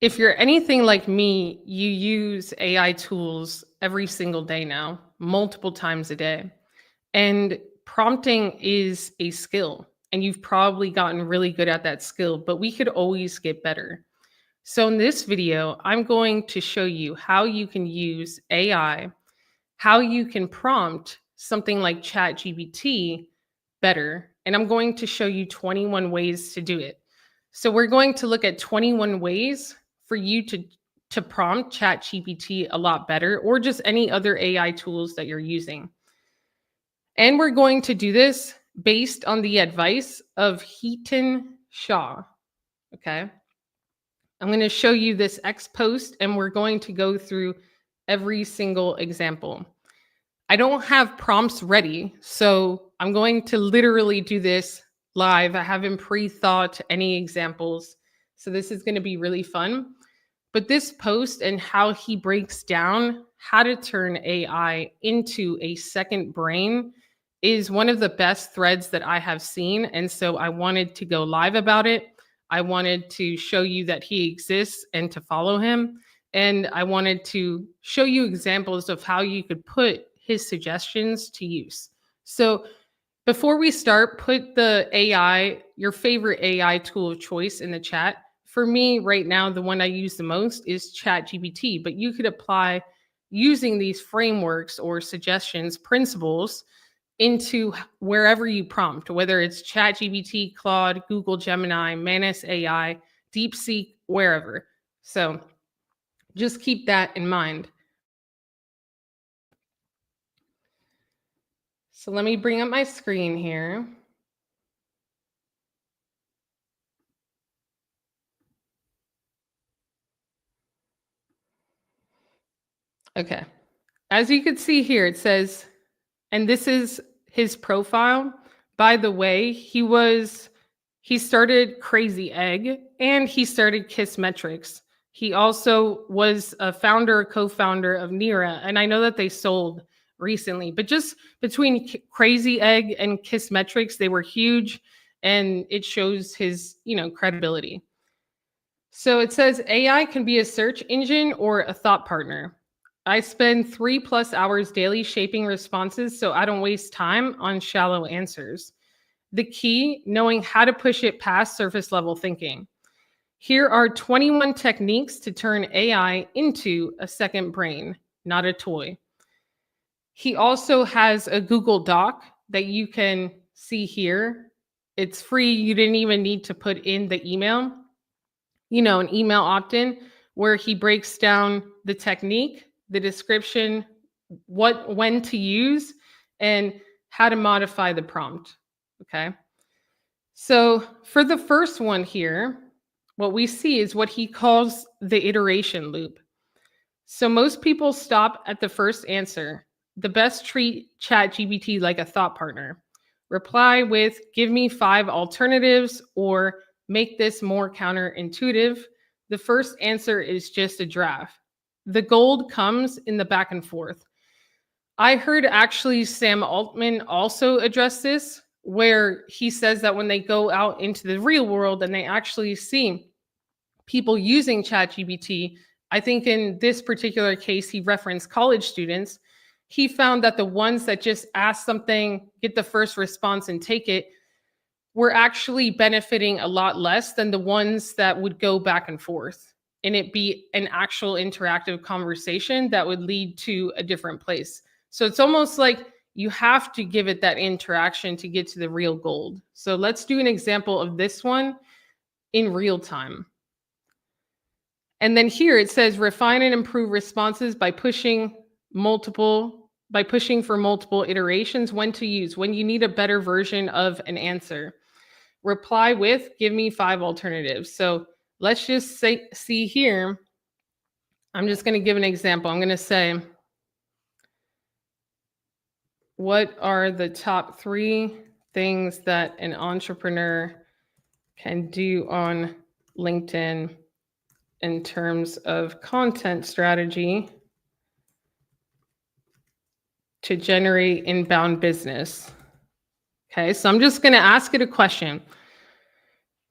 If you're anything like me, you use AI tools every single day now, multiple times a day. And prompting is a skill, and you've probably gotten really good at that skill, but we could always get better. So, in this video, I'm going to show you how you can use AI, how you can prompt something like ChatGPT better. And I'm going to show you 21 ways to do it. So we're going to look at 21 ways for you to prompt ChatGPT a lot better, or just any other AI tools that you're using. And we're going to do this based on the advice of Hiten Shah. Okay. I'm going to show you this X post and we're going to go through every single example. I don't have prompts ready, so I'm going to literally do this live. I haven't pre-thought any examples, so this is going to be really fun. But this post and how he breaks down how to turn AI into a second brain is one of the best threads that I have seen. And so I wanted to go live about it. I wanted to show you that he exists and to follow him. And I wanted to show you examples of how you could put his suggestions to use. So before we start, put the AI, your favorite AI tool of choice in the chat. For me right now, the one I use the most is ChatGPT, but you could apply using these frameworks or suggestions, principles into wherever you prompt, whether it's ChatGPT, Claude, Google Gemini, Manus AI, DeepSeek, wherever. So just keep that in mind. So let me bring up my screen here. Okay. As you can see here, it says, and this is his profile. By the way, he started Crazy Egg and he started Kissmetrics. He also was a founder, co-founder of Nira, and I know that they sold recently, but just between Crazy Egg and Kissmetrics, they were huge, and it shows his, credibility. So it says AI can be a search engine or a thought partner. I spend 3+ hours daily shaping responses so I don't waste time on shallow answers. The key, knowing how to push it past surface level thinking. Here are 21 techniques to turn AI into a second brain, not a toy. He also has a Google Doc that you can see here. It's free. You didn't even need to put in the email, an email opt-in where he breaks down the technique, the description, when to use, and how to modify the prompt. Okay. So for the first one here, what we see is what he calls the iteration loop. So most people stop at the first answer. The best treat ChatGPT like a thought partner. Reply with, give me 5 alternatives, or make this more counterintuitive. The first answer is just a draft. The gold comes in the back and forth. I heard actually Sam Altman also address this, where he says that when they go out into the real world and they actually see people using ChatGPT, I think in this particular case, he referenced college students. He found that the ones that just ask something, get the first response and take it, were actually benefiting a lot less than the ones that would go back and forth and it be an actual interactive conversation that would lead to a different place. So it's almost like you have to give it that interaction to get to the real gold. So let's do an example of this one in real time. And then here it says refine and improve responses by pushing for multiple iterations, when to use, when you need a better version of an answer. Reply with, give me 5 alternatives. So let's just see here. I'm just going to give an example. I'm going to say, what are the top 3 things that an entrepreneur can do on LinkedIn in terms of content strategy to generate inbound business? Okay, so I'm just going to ask it a question,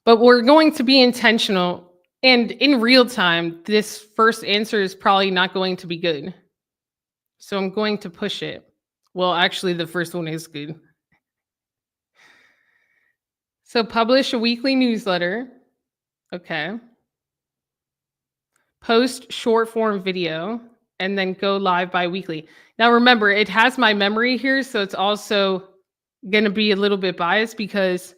but we're going to be intentional. And in real time, this first answer is probably not going to be good. So I'm going to push it. Well, actually, the first one is good. So publish a weekly newsletter. Okay. Post short form video and then go live bi-weekly. Now remember, it has my memory here, so it's also going to be a little bit biased because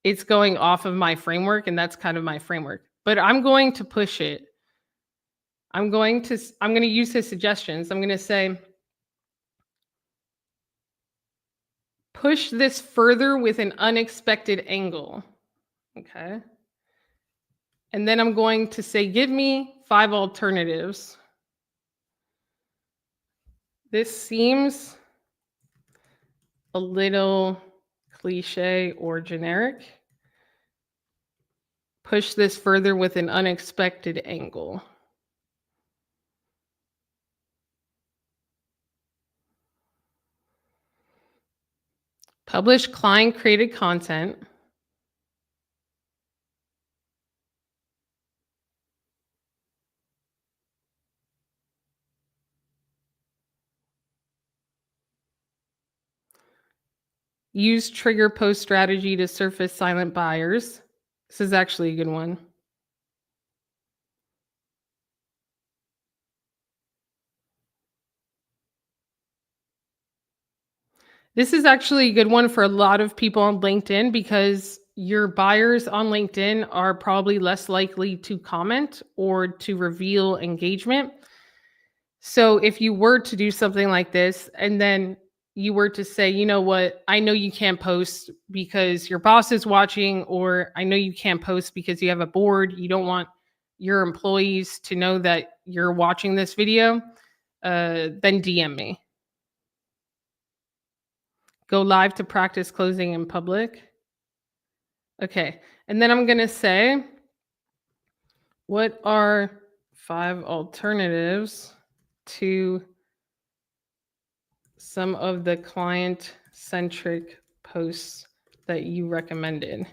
it's going off of my framework and that's kind of my framework. But I'm going to push it. I'm going to use his suggestions. I'm going to say push this further with an unexpected angle. Okay? And then I'm going to say give me 5 alternatives. This seems a little cliche or generic. Push this further with an unexpected angle. Publish client-created content. Use trigger post strategy to surface silent buyers. This is actually a good one. This is actually a good one for a lot of people on LinkedIn because your buyers on LinkedIn are probably less likely to comment or to reveal engagement. So if you were to do something like this and then you were to say, you know what, I know you can't post because your boss is watching, or I know you can't post because you have a board, you don't want your employees to know that you're watching this video, then DM me. Go live to practice closing in public. Okay. And then I'm going to say, what are 5 alternatives to some of the client-centric posts that you recommended?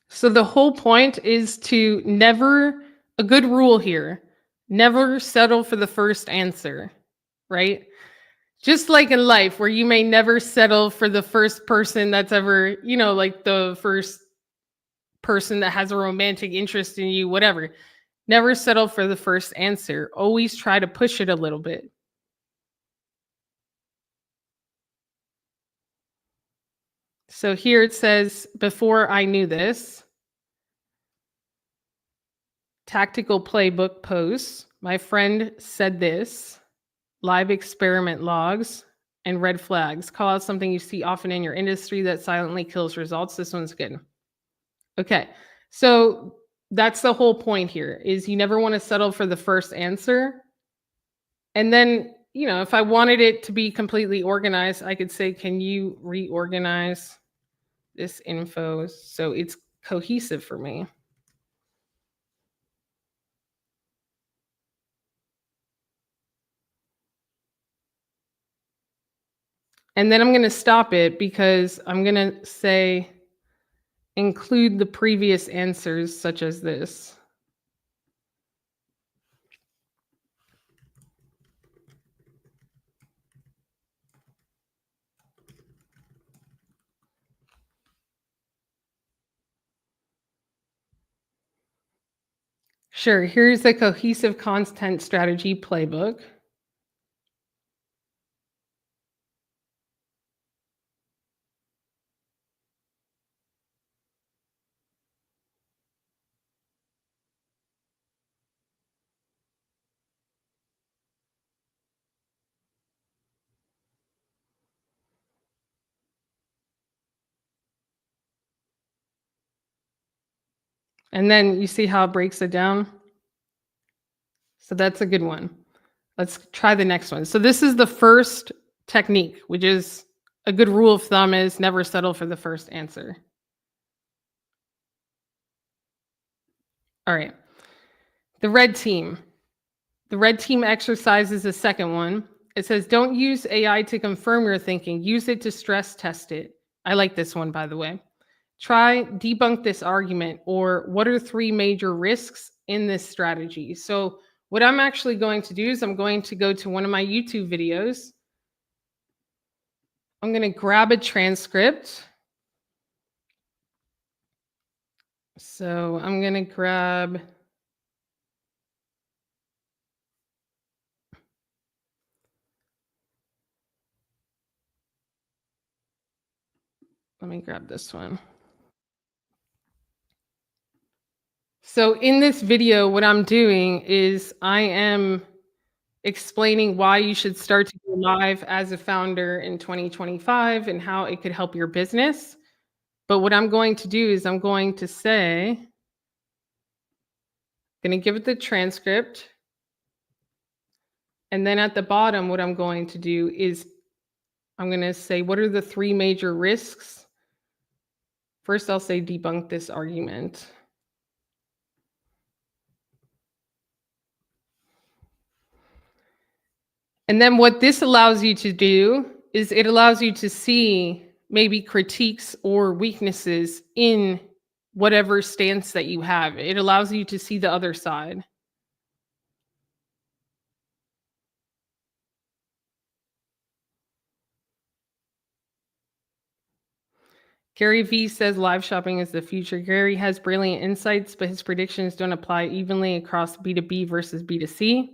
So the whole point is to never, a good rule here, never settle for the first answer, right? Just like in life, where you may never settle for the first person that's ever, like the first person that has a romantic interest in you, whatever. Never settle for the first answer. Always try to push it a little bit. So here it says, before I knew this, tactical playbook posts, my friend said this, live experiment logs, and red flags. Call out something you see often in your industry that silently kills results. This one's good. Okay. So that's the whole point here is you never want to settle for the first answer. And then, if I wanted it to be completely organized, I could say, can you reorganize this info so it's cohesive for me? And then I'm going to stop it because I'm going to say, include the previous answers such as this. Sure, here's the cohesive content strategy playbook. And then you see how it breaks it down? So that's a good one. Let's try the next one. So this is the first technique, which is a good rule of thumb is never settle for the first answer. All right. The red team. The red team exercise is the second one. It says, don't use AI to confirm your thinking. Use it to stress test it. I like this one, by the way. Try debunk this argument, or what are three major risks in this strategy? So what I'm actually going to do is I'm going to go to one of my YouTube videos. I'm going to grab a transcript. So I'm going to grab, let me grab this one. So in this video, what I'm doing is I am explaining why you should start to go live as a founder in 2025 and how it could help your business. But what I'm going to do is I'm going to say, going to give it the transcript. And then at the bottom, what I'm going to do is I'm going to say, what are the three major risks? First, I'll say debunk this argument. And then what this allows you to do is it allows you to see maybe critiques or weaknesses in whatever stance that you have. It allows you to see the other side. Gary V says live shopping is the future. Gary has brilliant insights, but his predictions don't apply evenly across B2B versus B2C.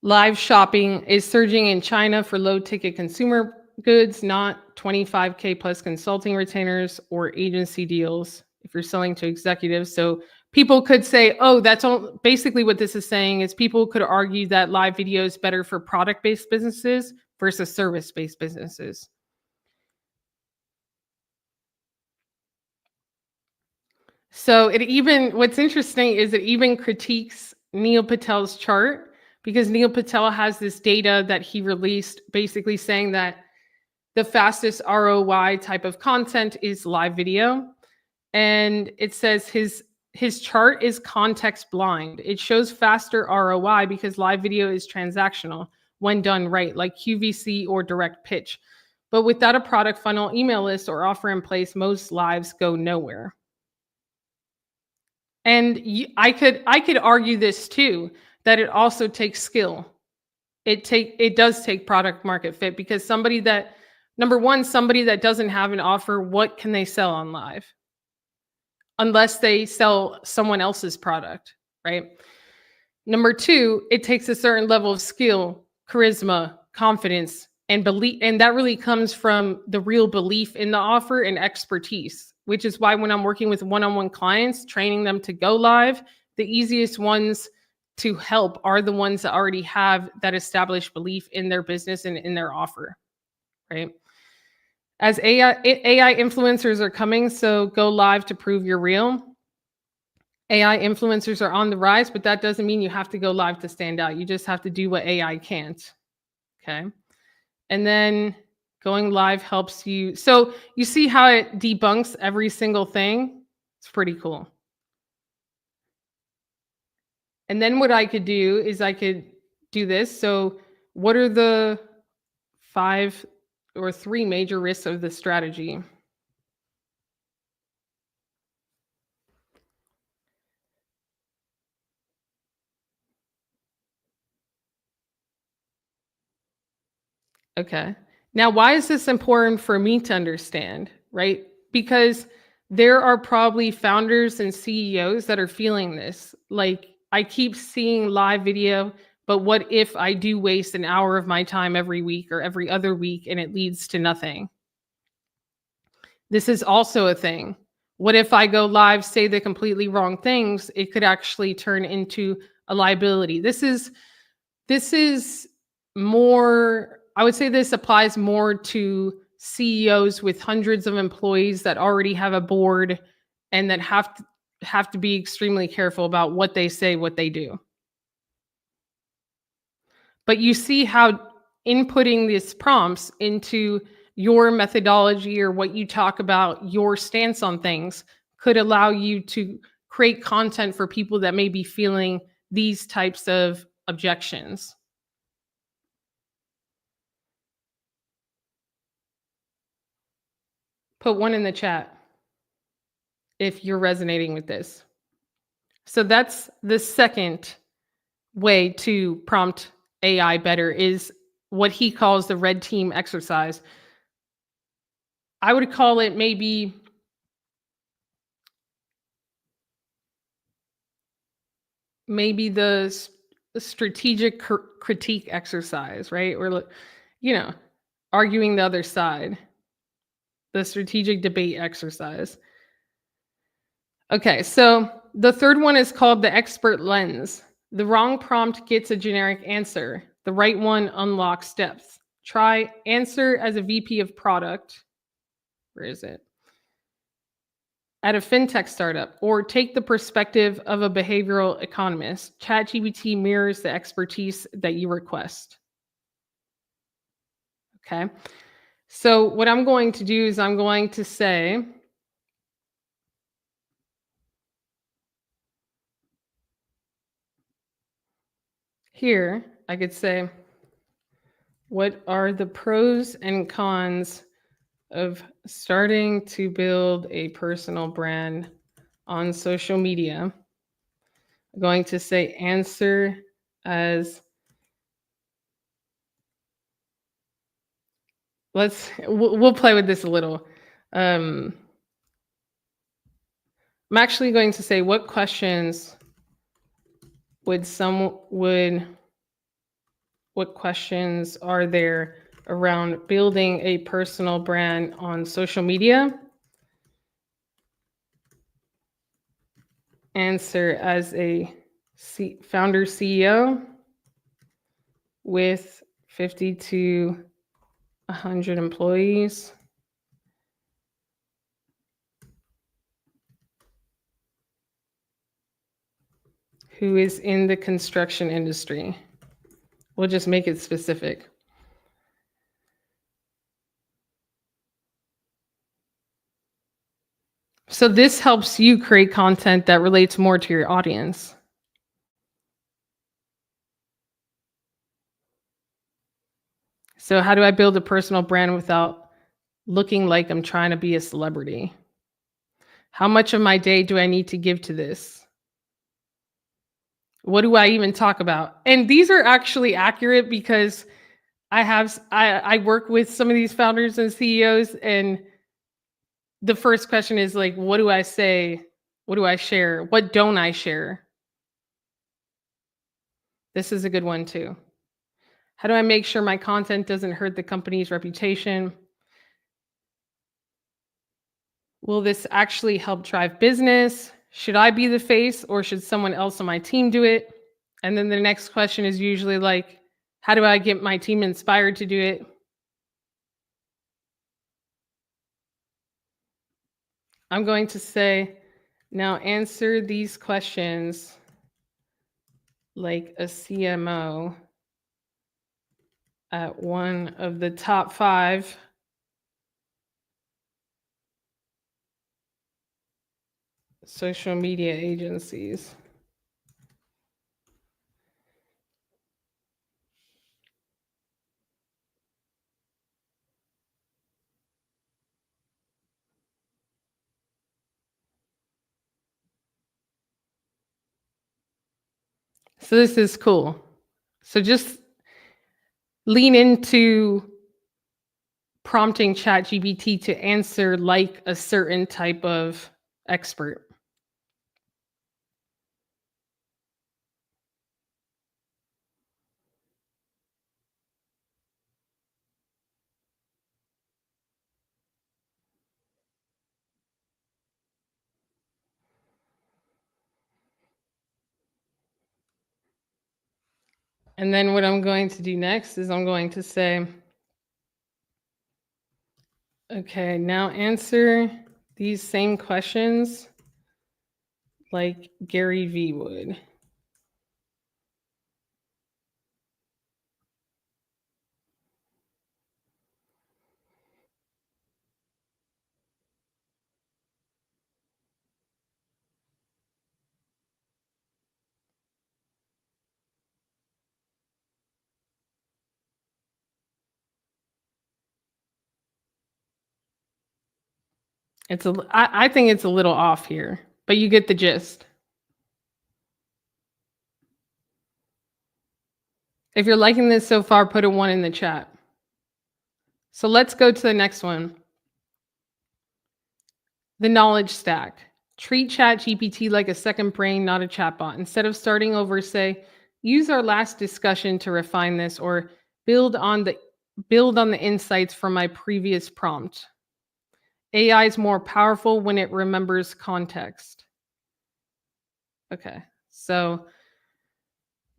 Live shopping is surging in China for low ticket consumer goods, not 25K plus consulting retainers or agency deals if you're selling to executives. So people could say, oh, that's all. Basically what this is saying is people could argue that live video is better for product-based businesses versus service-based businesses. So what's interesting is it even critiques Neil Patel's chart, because Neil Patel has this data that he released basically saying that the fastest ROI type of content is live video. And it says his chart is context blind. It shows faster ROI because live video is transactional when done right, like QVC or direct pitch. But without a product funnel, email list, or offer in place, most lives go nowhere. And I could argue this too, that it also takes skill. It does take product market fit, because somebody that doesn't have an offer, what can they sell on live? Unless they sell someone else's product, right? Number two, it takes a certain level of skill, charisma, confidence, and belief. And that really comes from the real belief in the offer and expertise, which is why when I'm working with one-on-one clients, training them to go live, the easiest ones to help are the ones that already have that established belief in their business and in their offer, right? As AI influencers are coming, so go live to prove you're real. AI influencers are on the rise, but that doesn't mean you have to go live to stand out. You just have to do what AI can't, okay? And then going live helps you. So you see how it debunks every single thing? It's pretty cool. And then what I could do is I could do this. So what are the 5 or 3 major risks of the strategy? Okay. Now, why is this important for me to understand, right? Because there are probably founders and CEOs that are feeling this. Like, I keep seeing live video, but what if I do waste an hour of my time every week or every other week and it leads to nothing? This is also a thing. What if I go live, say the completely wrong things? It could actually turn into a liability. This is more, I would say this applies more to CEOs with hundreds of employees that already have a board and that have to be extremely careful about what they say, what they do. But you see how inputting these prompts into your methodology or what you talk about, your stance on things, could allow you to create content for people that may be feeling these types of objections. Put one in the chat if you're resonating with this. So that's the second way to prompt AI better, is what he calls the red team exercise. I would call it maybe the strategic critique exercise, right? Or, you know, arguing the other side, the strategic debate exercise. Okay, so the third one is called the expert lens. The wrong prompt gets a generic answer. The right one unlocks depth. Try answer as a VP of product. Where is it? At a fintech startup, or take the perspective of a behavioral economist. ChatGPT mirrors the expertise that you request. Okay. So what I'm going to do is I'm going to say, here, I could say, what are the pros and cons of starting to build a personal brand on social media? I'm going to say answer as, we'll play with this a little. I'm actually going to say, what questions what questions are there around building a personal brand on social media? Answer as a founder CEO with 50 to 100 employees. Who is in the construction industry. We'll just make it specific. So this helps you create content that relates more to your audience. So how do I build a personal brand without looking like I'm trying to be a celebrity? How much of my day do I need to give to this? What do I even talk about? And these are actually accurate, because I work with some of these founders and CEOs, and the first question is like, what do I say? What do I share? What don't I share? This is a good one too. How do I make sure my content doesn't hurt the company's reputation? Will this actually help drive business? Should I be the face, or should someone else on my team do it? And then the next question is usually like, how do I get my team inspired to do it? I'm going to say, now answer these questions like a CMO at one of the top 5 social media agencies. So this is cool. So just lean into prompting ChatGPT to answer like a certain type of expert. And then what I'm going to do next is I'm going to say, okay, now answer these same questions like Gary Vee would. I think it's a little off here, but you get the gist. If you're liking this so far, put a 1 in the chat. So let's go to the next one. The knowledge stack. Treat ChatGPT like a second brain, not a chatbot. Instead of starting over, say, use our last discussion to refine this, or build on the insights from my previous prompt. AI is more powerful when it remembers context. Okay, so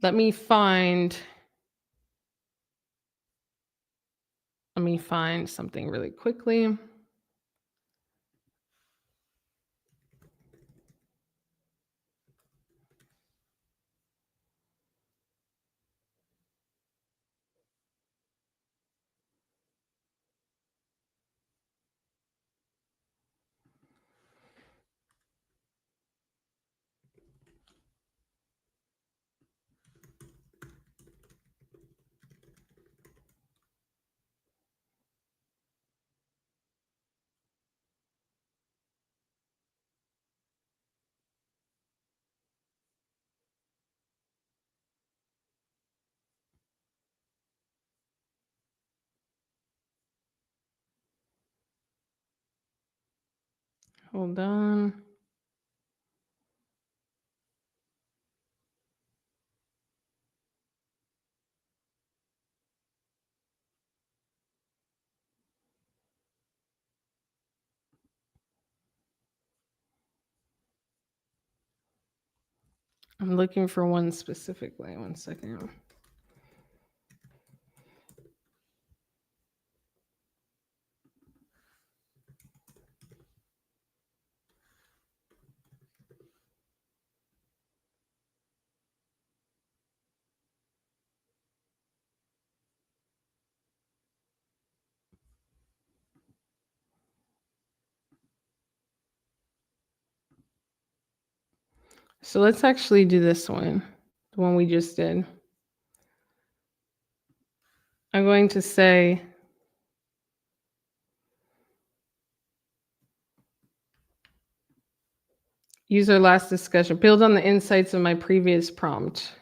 let me find something really quickly. Hold on. I'm looking for one specifically. 1 second. So let's actually do this one, the one we just did. I'm going to say, use our last discussion, build on the insights of my previous prompt.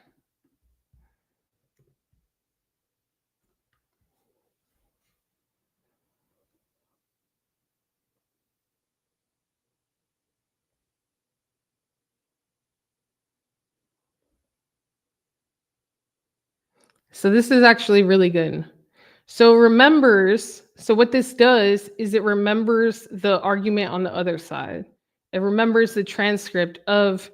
So this is actually really good. So what this does is it remembers the argument on the other side. It remembers the transcript of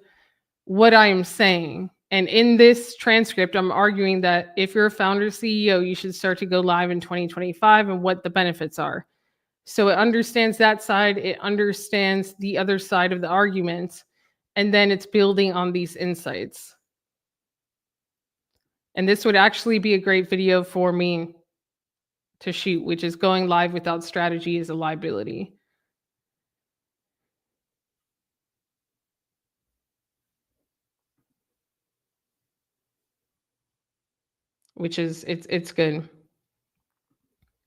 what I am saying. And in this transcript, I'm arguing that if you're a founder CEO, you should start to go live in 2025 and what the benefits are. So it understands that side, it understands the other side of the argument, and then it's building on these insights. And this would actually be a great video for me to shoot, which is going live without strategy is a liability. Which is it's good.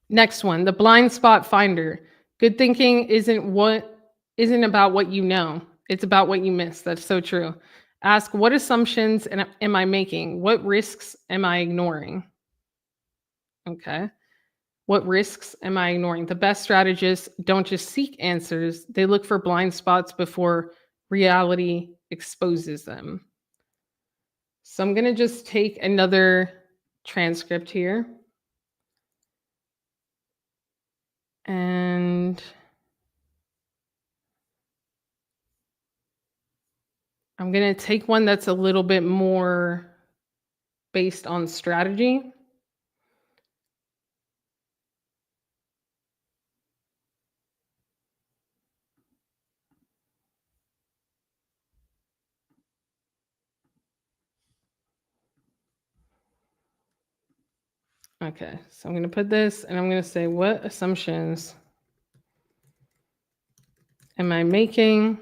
Next one, the blind spot finder. Good thinking isn't about what you know. It's about what you miss. That's so true. Ask, what assumptions am I making? What risks am I ignoring? Okay. What risks am I ignoring? The best strategists don't just seek answers, they look for blind spots before reality exposes them. So I'm going to just take another transcript here. And I'm going to take one that's a little bit more based on strategy. Okay, so I'm going to put this and I'm going to say, what assumptions am I making?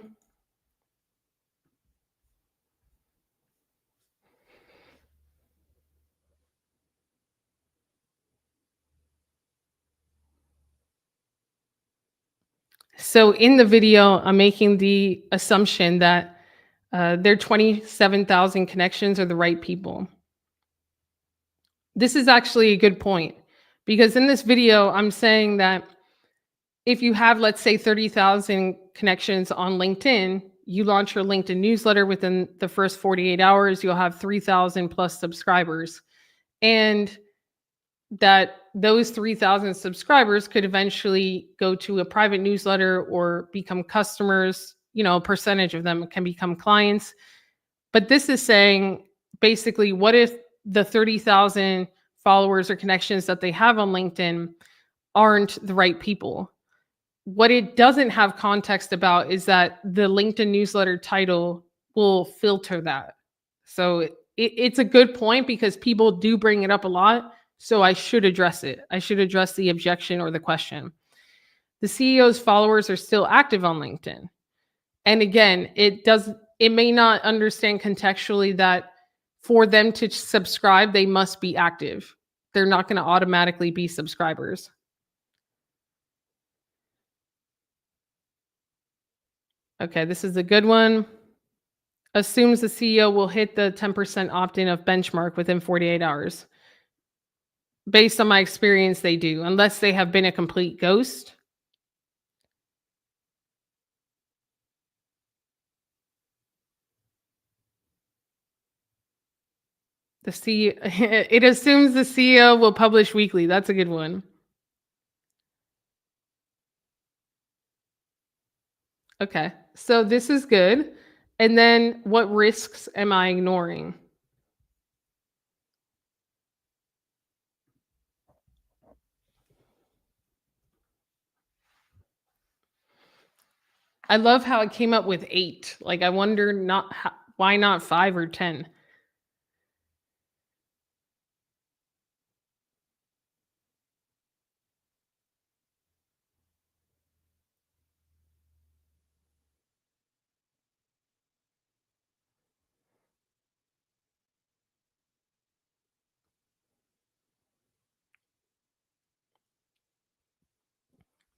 So in the video, I'm making the assumption that their 27,000 connections are the right people. This is actually a good point because in this video, I'm saying that if you have, let's say, 30,000 connections on LinkedIn, you launch your LinkedIn newsletter within the first 48 hours, you'll have 3,000 plus subscribers. And that those 3,000 subscribers could eventually go to a private newsletter or become customers. A percentage of them can become clients. But this is saying basically, what if the 30,000 followers or connections that they have on LinkedIn aren't the right people? What it doesn't have context about is that the LinkedIn newsletter title will filter that. So it's a good point because people do bring it up a lot. So I should address it. I should address the objection or the question. The CEO's followers are still active on LinkedIn. And again, it may not understand contextually that for them to subscribe, they must be active. They're not going to automatically be subscribers. Okay, this is a good one. Assumes the CEO will hit the 10% opt-in of benchmark within 48 hours. Based on my experience, they do, unless they have been a complete ghost. It assumes the CEO will publish weekly. That's a good one. Okay, so this is good. And then what risks am I ignoring? I love how it came up with 8. Like, I wonder why not 5 or 10?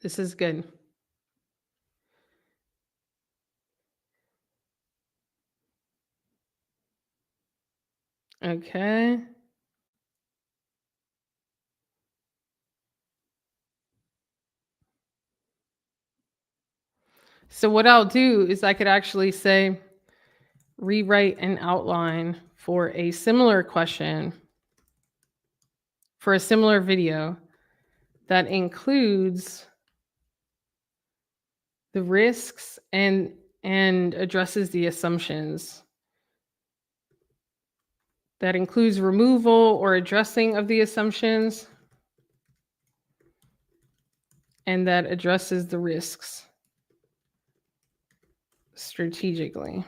This is good. Okay. So what I'll do is I could actually say, rewrite an outline for a similar question for a similar video that includes the risks and addresses the assumptions. That includes removal or addressing of the assumptions, and that addresses the risks strategically.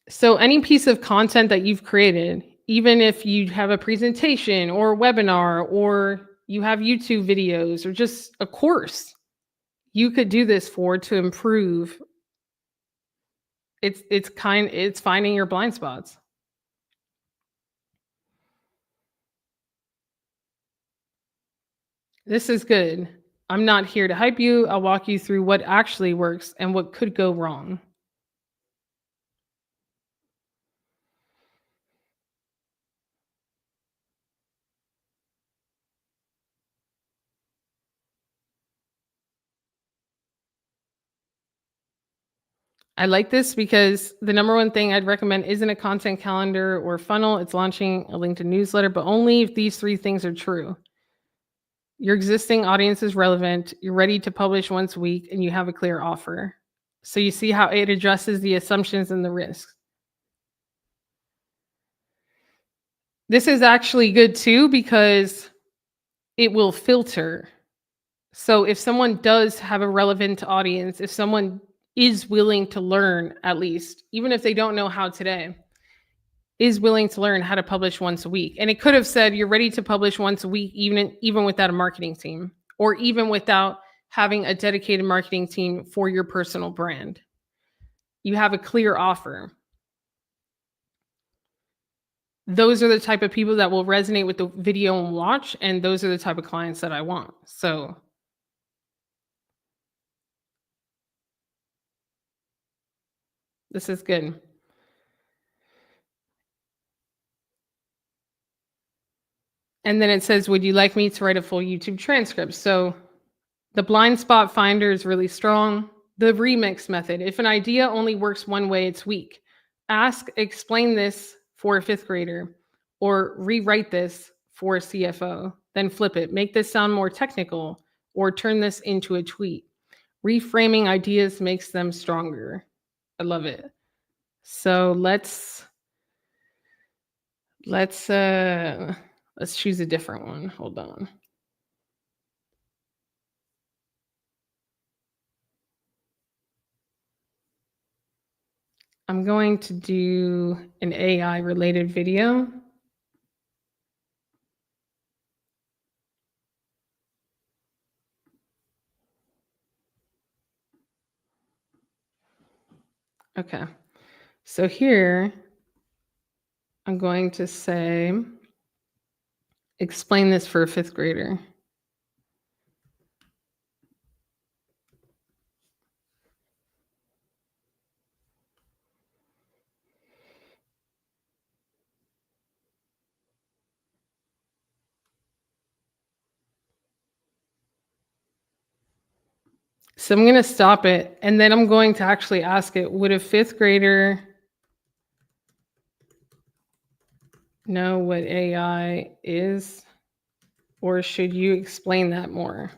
So any piece of content that you've created, even if you have a presentation or a webinar or you have YouTube videos or just a course, you could do this to improve. It's finding your blind spots. This is good. I'm not here to hype you. I'll walk you through what actually works and what could go wrong. I like this because the number one thing I'd recommend isn't a content calendar or funnel. It's launching a LinkedIn newsletter, but only if these 3 things are true. Your existing audience is relevant, you're ready to publish once a week, and you have a clear offer. So you see how it addresses the assumptions and the risks. This is actually good too because it will filter. So if someone does have a relevant audience, if someone is willing to learn, at least, even if they don't know how today, is willing to learn how to publish once a week. And it could have said you're ready to publish once a week, even without a marketing team, or even without having a dedicated marketing team for your personal brand. You have a clear offer. those are the type of people that will resonate with the video and watch, and those are the type of clients that I want. So this is good. And then it says, would you like me to write a full YouTube transcript? So the blind spot finder is really strong. The remix method. If an idea only works one way, it's weak. Ask, explain this for a fifth grader, or rewrite this for a CFO. Then flip it. Make this sound more technical, or turn this into a tweet. Reframing ideas makes them stronger. I love it. So let's choose a different one. Hold on. I'm going to do an AI related video. Okay. So here I'm going to say, explain this for a fifth grader. So I'm going to stop it, and then I'm going to actually ask it, would a fifth grader know what AI is, or should you explain that more?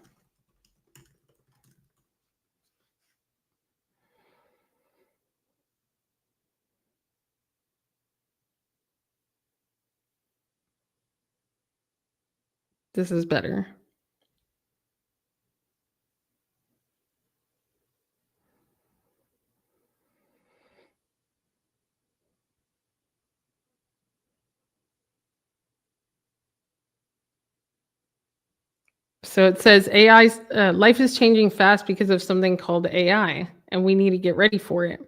This is better. So it says AI's life is changing fast because of something called AI, and we need to get ready for it.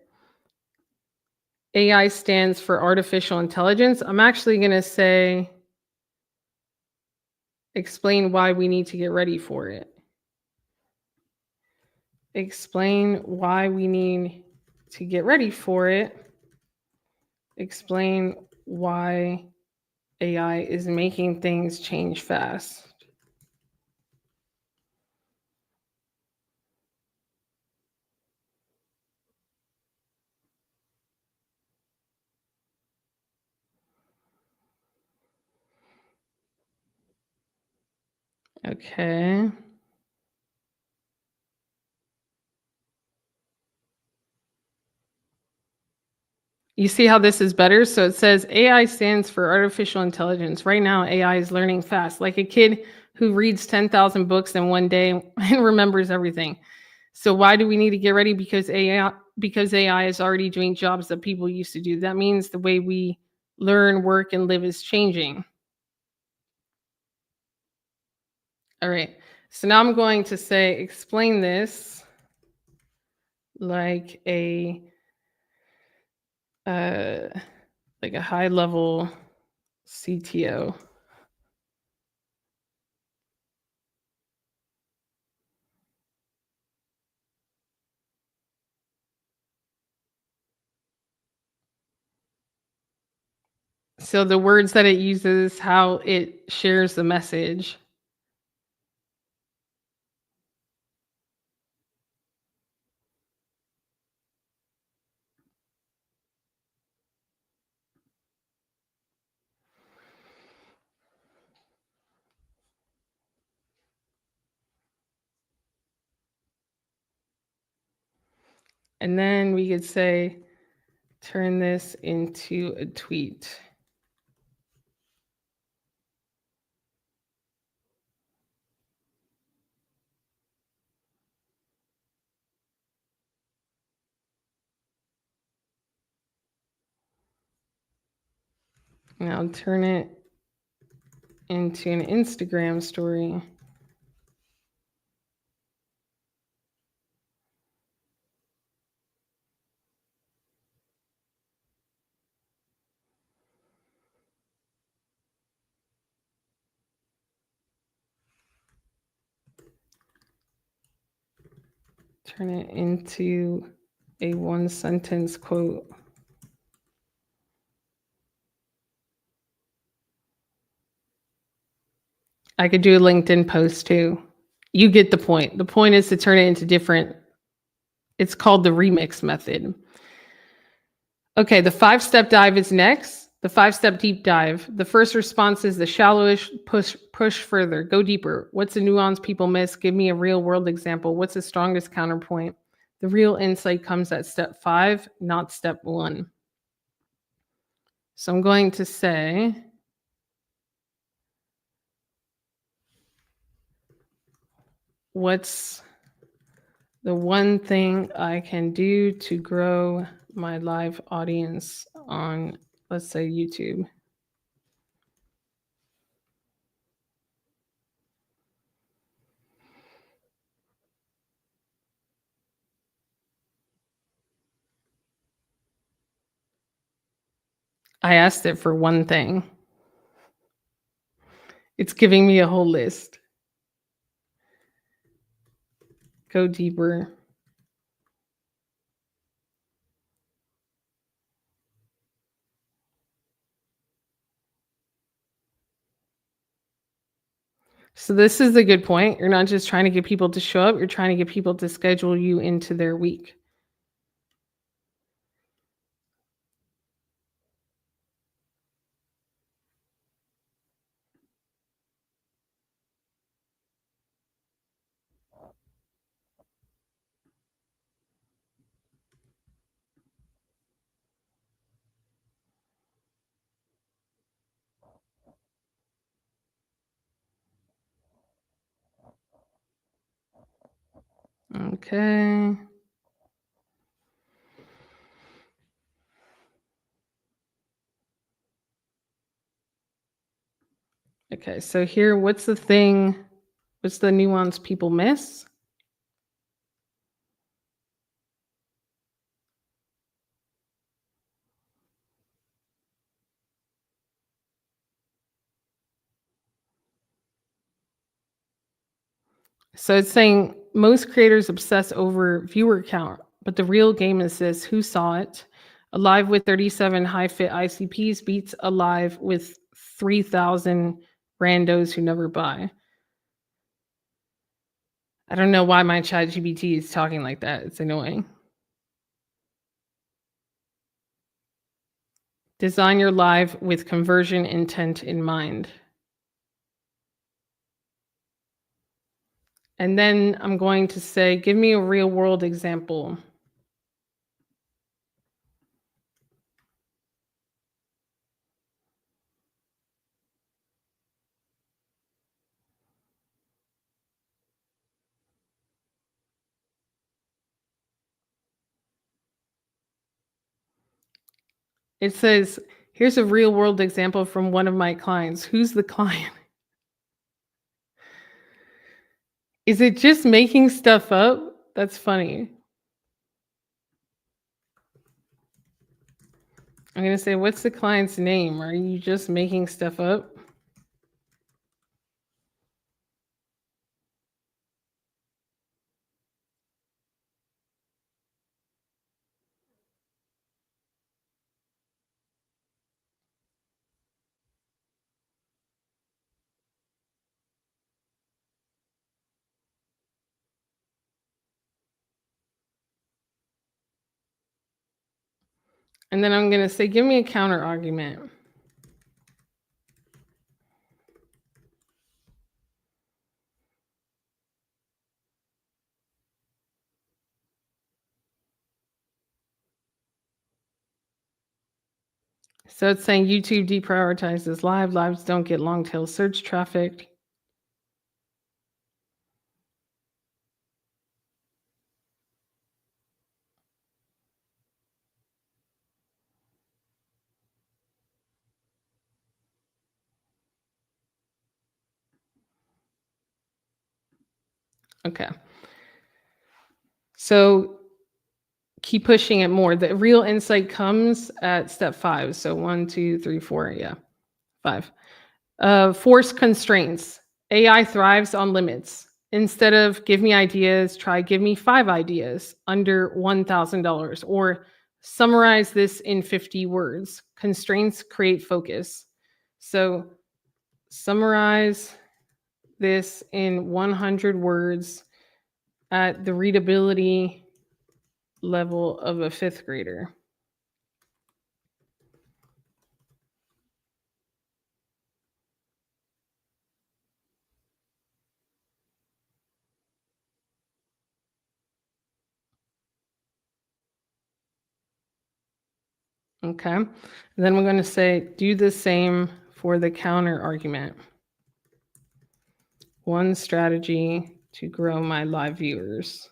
AI stands for artificial intelligence. I'm actually going to say, explain why we need to get ready for it. Explain why we need to get ready for it. Explain why AI is making things change fast. Okay. You see how this is better? So it says AI stands for artificial intelligence. Right now, AI is learning fast, like a kid who reads 10,000 books in one day and remembers everything. So why do we need to get ready? Because AI is already doing jobs that people used to do. That means the way we learn, work, and live is changing. All right. So now I'm going to say, explain this like a high level CTO. So the words that it uses, how it shares the message. And then we could say, turn this into a tweet. Now turn it into an Instagram story. Turn it into a one sentence quote. I could do a LinkedIn post too. You get the point. The point is to turn it into different. It's called the remix method. Okay, the 5-step dive is next. The 5-step deep dive. The first response is the shallowish push further, go deeper. What's the nuance people miss? Give me a real world example. What's the strongest counterpoint? The real insight comes at step 5, not step 1. So I'm going to say, what's the one thing I can do to grow my live audience on, let's say, YouTube? I asked it for one thing. It's giving me a whole list. Go deeper. So this is a good point. You're not just trying to get people to show up, you're trying to get people to schedule you into their week. Okay. Okay, so here, what's the nuance people miss? So it's saying most creators obsess over viewer count, but the real game is this: who saw it? Alive with 37 high fit ICPs beats Alive with 3,000 randos who never buy. I don't know why my ChatGPT is talking like that. It's annoying. Design your live with conversion intent in mind. And then I'm going to say, give me a real world example. It says, here's a real world example from one of my clients. Who's the client? Is it just making stuff up? That's funny. I'm going to say, what's the client's name? Are you just making stuff up? And then I'm going to say, give me a counter argument. So it's saying YouTube deprioritizes lives don't get long tail search traffic. Okay. So keep pushing it more. The real insight comes at step 5. So 1, 2, 3, 4. Yeah, 5. Force constraints. AI thrives on limits. Instead of give me ideas, try give me 5 ideas under $1,000 or summarize this in 50 words. Constraints create focus. So summarize this in 100 words at the readability level of a 5th grader. Okay. And then we're going to say, do the same for the counter argument. One strategy to grow my live viewers.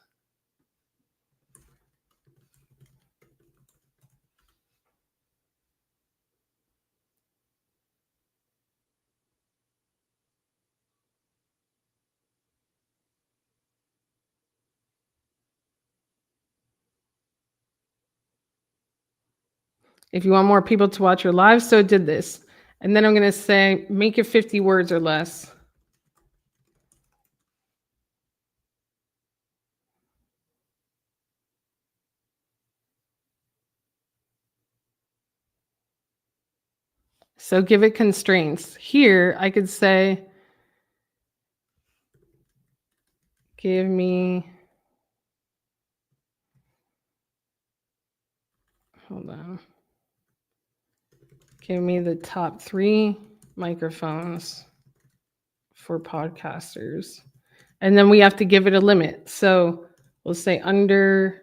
If you want more people to watch your live, so did this. And then I'm going to say, make it 50 words or less. So give it constraints. Here, I could say, give me, hold on. Give me the top 3 microphones for podcasters. And then we have to give it a limit. So we'll say under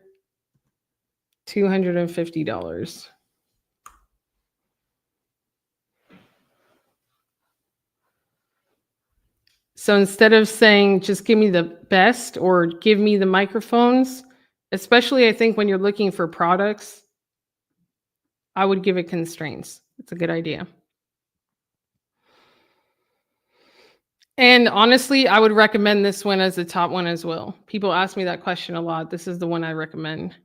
$250. So instead of saying just give me the best or give me the microphones, especially I think when you're looking for products, I would give it constraints. It's a good idea. And honestly, I would recommend this one as the top one as well. People ask me that question a lot. This is the one I recommend.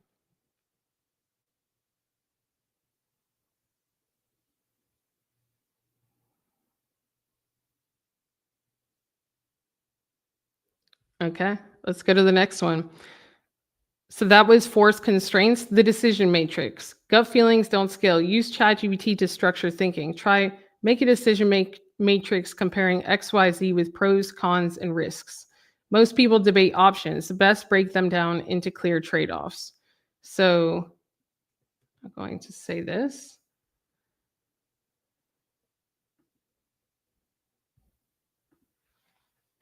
Okay, let's go to the next one. So that was force constraints, the decision matrix. Gut feelings don't scale. Use ChatGPT to structure thinking. Try make a decision matrix comparing XYZ with pros, cons, and risks. Most people debate options. Best break them down into clear trade-offs. So I'm going to say this.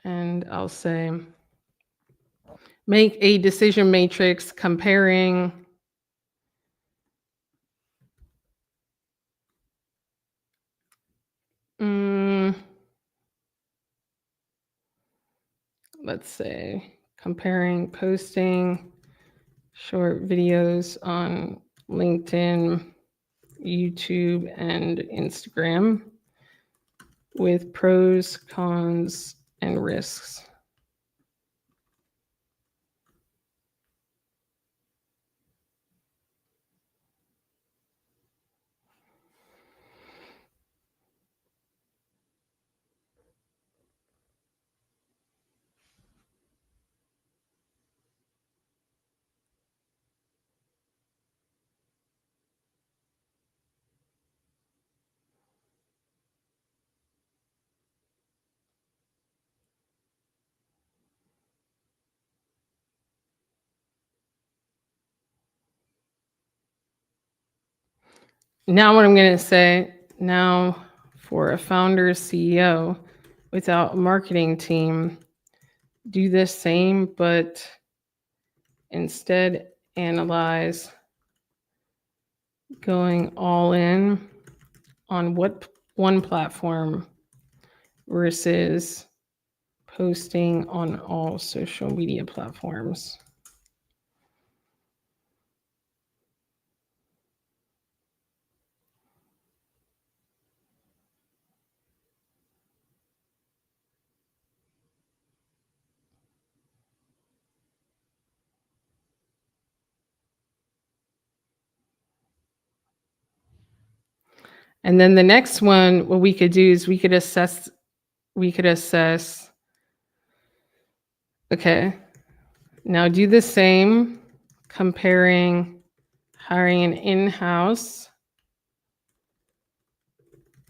And I'll say, make a decision matrix comparing let's say comparing posting short videos on LinkedIn, YouTube, and Instagram with pros, cons, and risks. Now what I'm going to say, now for a founder CEO without a marketing team, do the same, but instead analyze going all in on what one platform versus posting on all social media platforms. And then the next one, what we could do is we could assess Okay. Now do the same, comparing hiring an in-house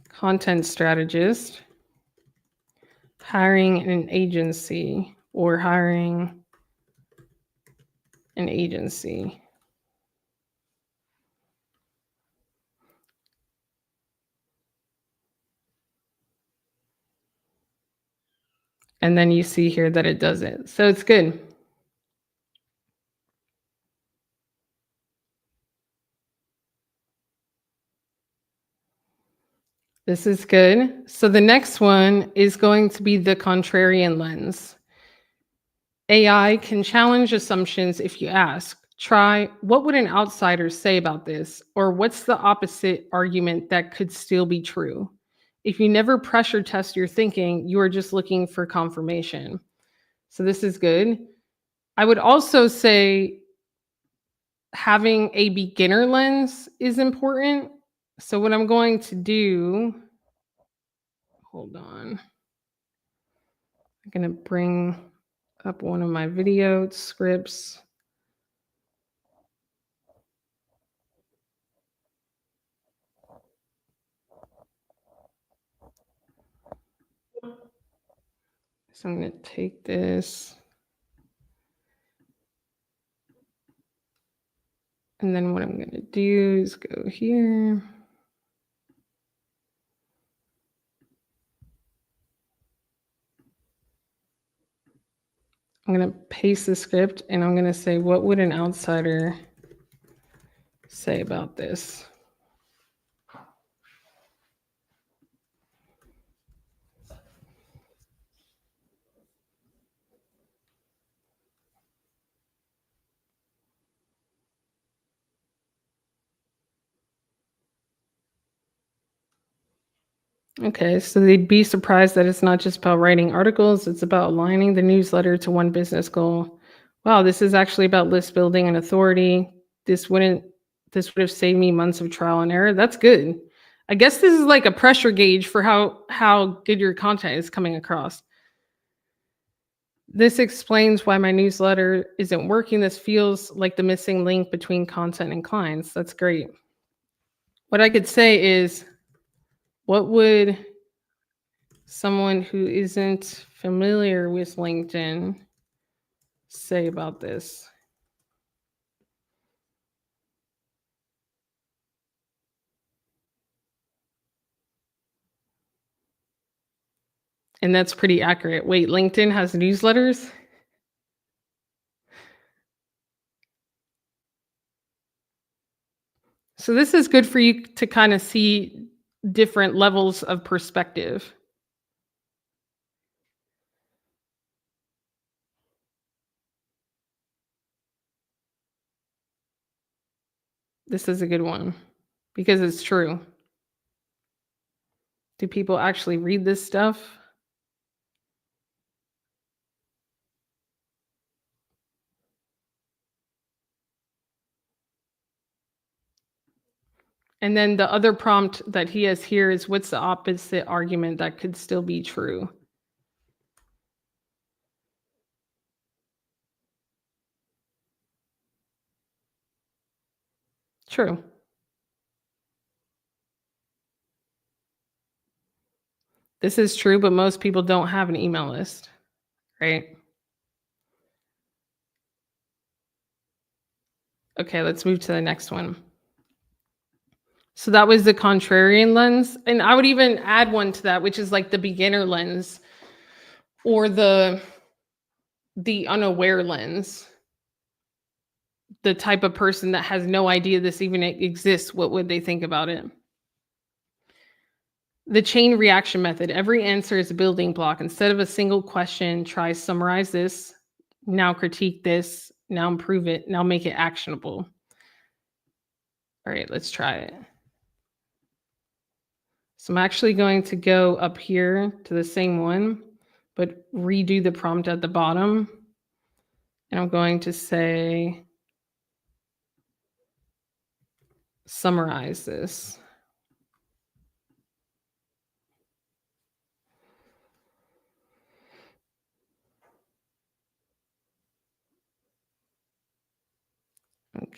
content strategist, hiring an agency, or hiring an agency. And then you see here that it does it. So it's good. This is good. So the next one is going to be the contrarian lens. AI can challenge assumptions if you ask. Try, what would an outsider say about this? Or what's the opposite argument that could still be true? If you never pressure test your thinking, you are just looking for confirmation. So this is good. I would also say having a beginner lens is important. So what I'm going to do, hold on. I'm going to bring up one of my video scripts. So I'm going to take this. And then what I'm going to do is go here. I'm going to paste the script and I'm going to say, what would an outsider say about this? Okay, so they'd be surprised that it's not just about writing articles, it's about aligning the newsletter to one business goal. Wow, this is actually about list building and authority. This would have saved me months of trial and error. That's good. I guess this is like a pressure gauge for how good your content is coming across. This explains why my newsletter isn't working. This feels like the missing link between content and clients. That's great. What I could say is, what would someone who isn't familiar with LinkedIn say about this? And that's pretty accurate. Wait, LinkedIn has newsletters? So this is good for you to kind of see different levels of perspective. This is a good one because it's true. Do people actually read this stuff? And then the other prompt that he has here is, what's the opposite argument that could still be true? True. This is true, but most people don't have an email list, right? Okay, let's move to the next one. So that was the contrarian lens. And I would even add one to that, which is like the beginner lens or the unaware lens. The type of person that has no idea this even exists, what would they think about it? The chain reaction method. Every answer is a building block. Instead of a single question, try summarize this, now critique this, now improve it, now make it actionable. All right, let's try it. So I'm actually going to go up here to the same one, but redo the prompt at the bottom. And I'm going to say, summarize this.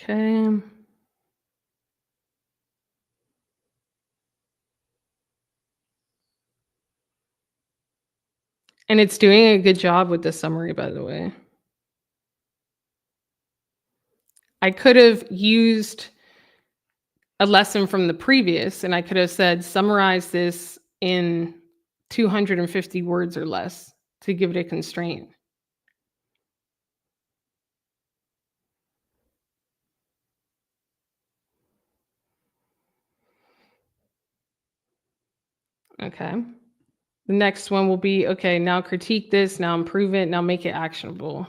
Okay. And it's doing a good job with the summary, by the way. I could have used a lesson from the previous, and I could have said, summarize this in 250 words or less to give it a constraint. Okay. The next one will be, okay, now critique this, now improve it, now make it actionable.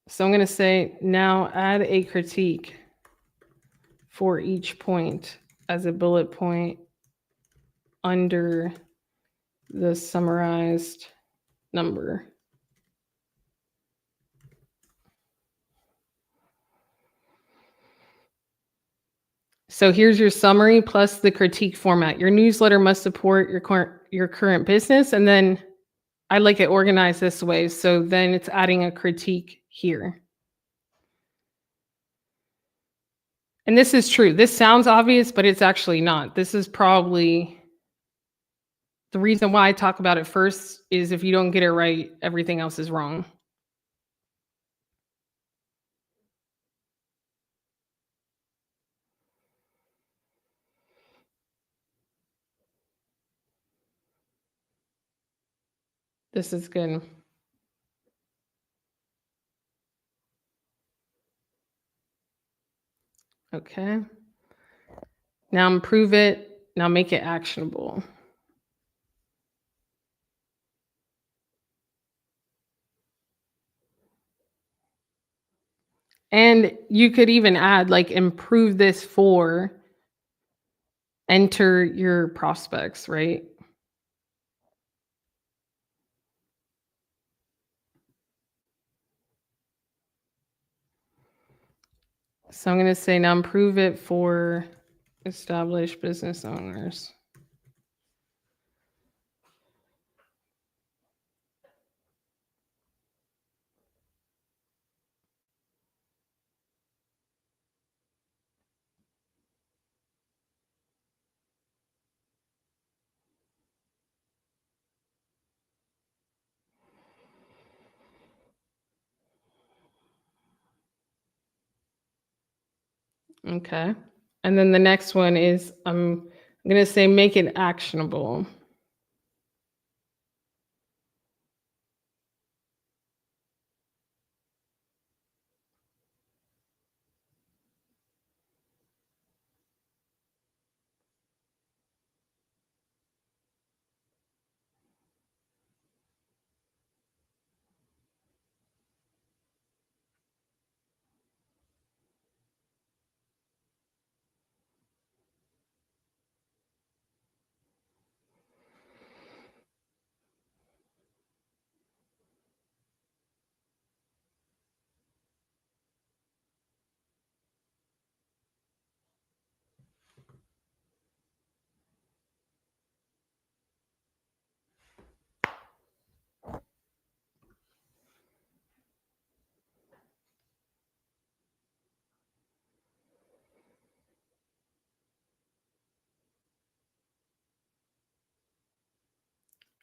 So I'm going to say, now add a critique for each point as a bullet point under the summarized number. So here's your summary plus the critique format. Your newsletter must support your current business, and then I like it organized this way. So then it's adding a critique here. And this is true. This sounds obvious, but it's actually not. This is probably the reason why I talk about it first is if you don't get it right, everything else is wrong. This is good. Okay. Now improve it. Now make it actionable. And you could even add like improve this for enter your prospects, right? So I'm going to say now improve it for established business owners. Okay. And then the next one is I'm going to say make it actionable.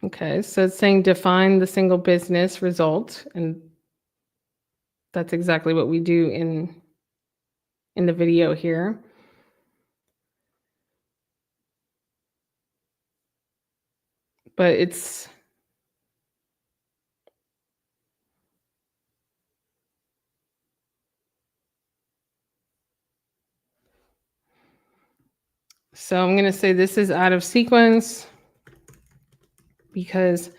Okay. So it's saying define the single business result. And that's exactly what we do in the video here. But it's so I'm going to say this is out of sequence because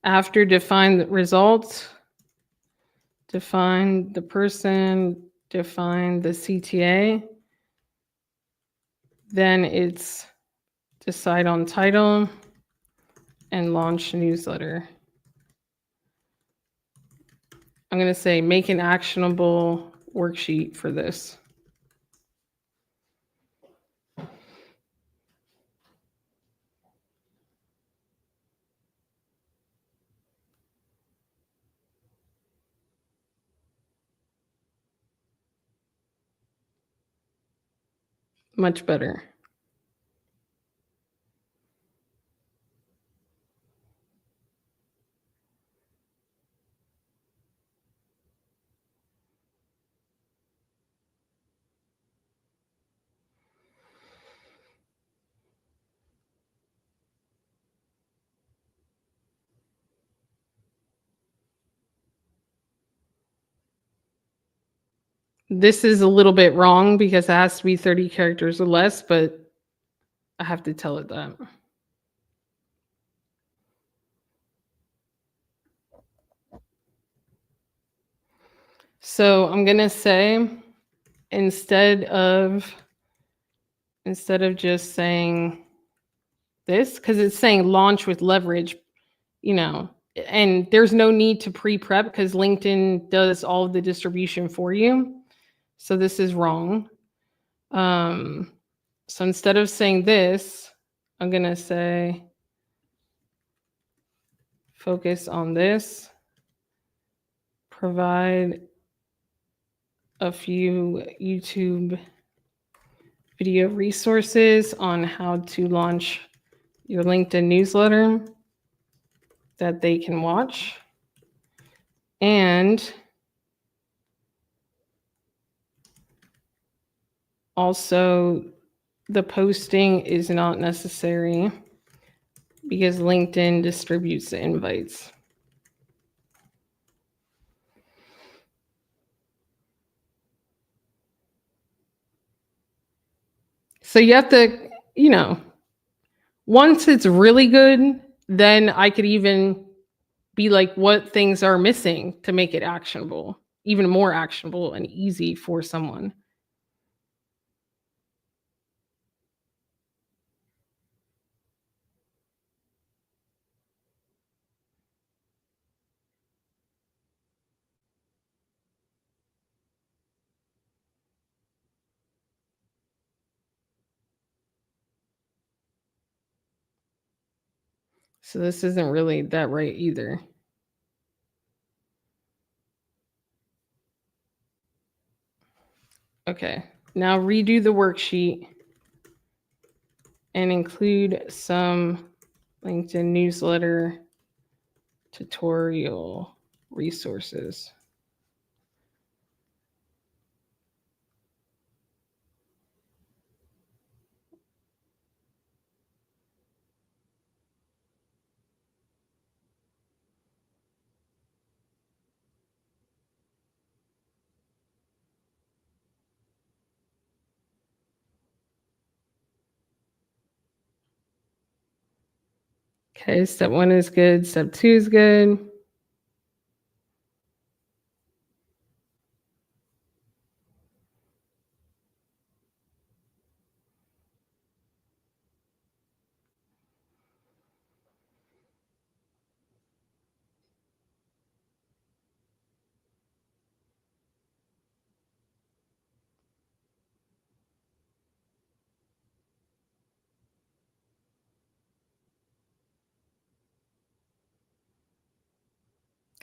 after define the result, define the person, define the CTA, then it's decide on title and launch newsletter. I'm going to say make an actionable worksheet for this. Much better. This is a little bit wrong because it has to be 30 characters or less, but I have to tell it that. So I'm gonna say instead of just saying this, because it's saying launch with leverage, you know, and there's no need to pre-prep because LinkedIn does all of the distribution for you. So this is wrong. So instead of saying this, I'm gonna say focus on this, provide a few YouTube video resources on how to launch your LinkedIn newsletter that they can watch. And also, the posting is not necessary because LinkedIn distributes the invites. So you have to, once it's really good, then I could even be like, what things are missing to make it actionable, even more actionable and easy for someone. So this isn't really that right either. Okay, now redo the worksheet and include some LinkedIn newsletter tutorial resources. Okay, step 1 is good. Step 2 is good.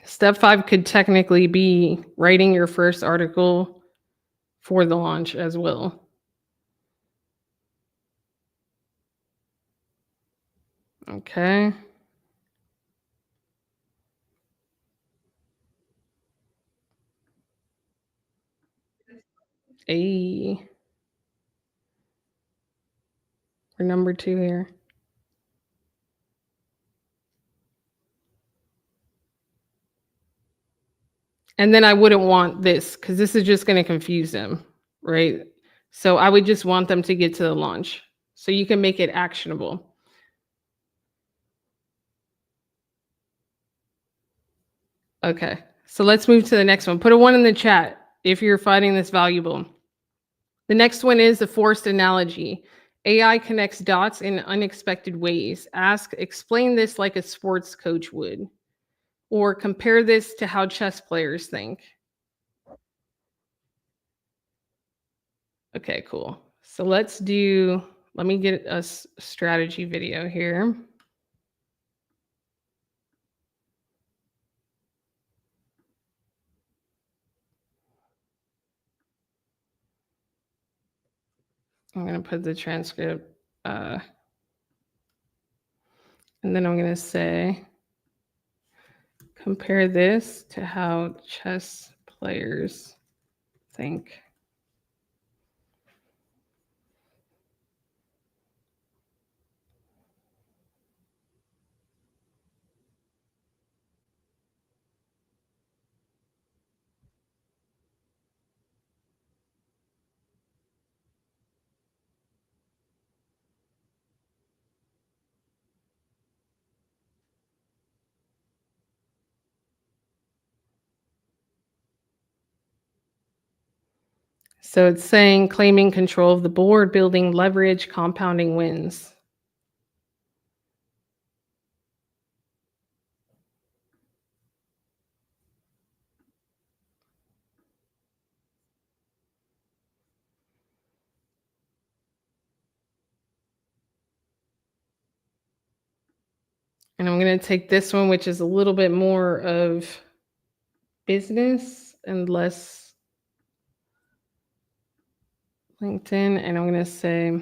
Step 5 could technically be writing your first article for the launch as well. Okay. A. We're number 2 here. And then I wouldn't want this because this is just going to confuse them, right? So I would just want them to get to the launch so you can make it actionable. Okay, so let's move to the next one. Put a 1 in the chat if you're finding this valuable. The next one is the forced analogy. AI connects dots in unexpected ways. Ask, explain this like a sports coach would, or compare this to how chess players think. Okay, cool. So let me get a strategy video here. I'm going to put the transcript, and then I'm going to say, compare this to how chess players think. So it's saying claiming control of the board, building leverage, compounding wins. And I'm going to take this one, which is a little bit more of business and less LinkedIn. And I'm going to say,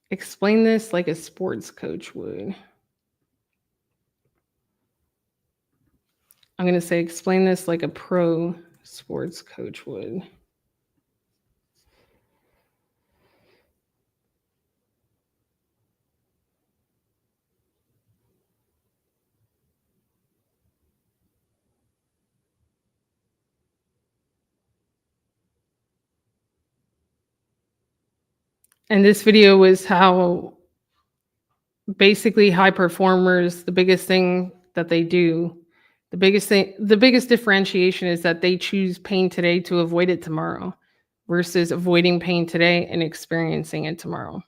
explain this like a sports coach would. I'm going to say, explain this like a pro sports coach would. And this video was how basically high performers, the biggest thing that they do, the biggest differentiation is that they choose pain today to avoid it tomorrow versus avoiding pain today and experiencing it tomorrow.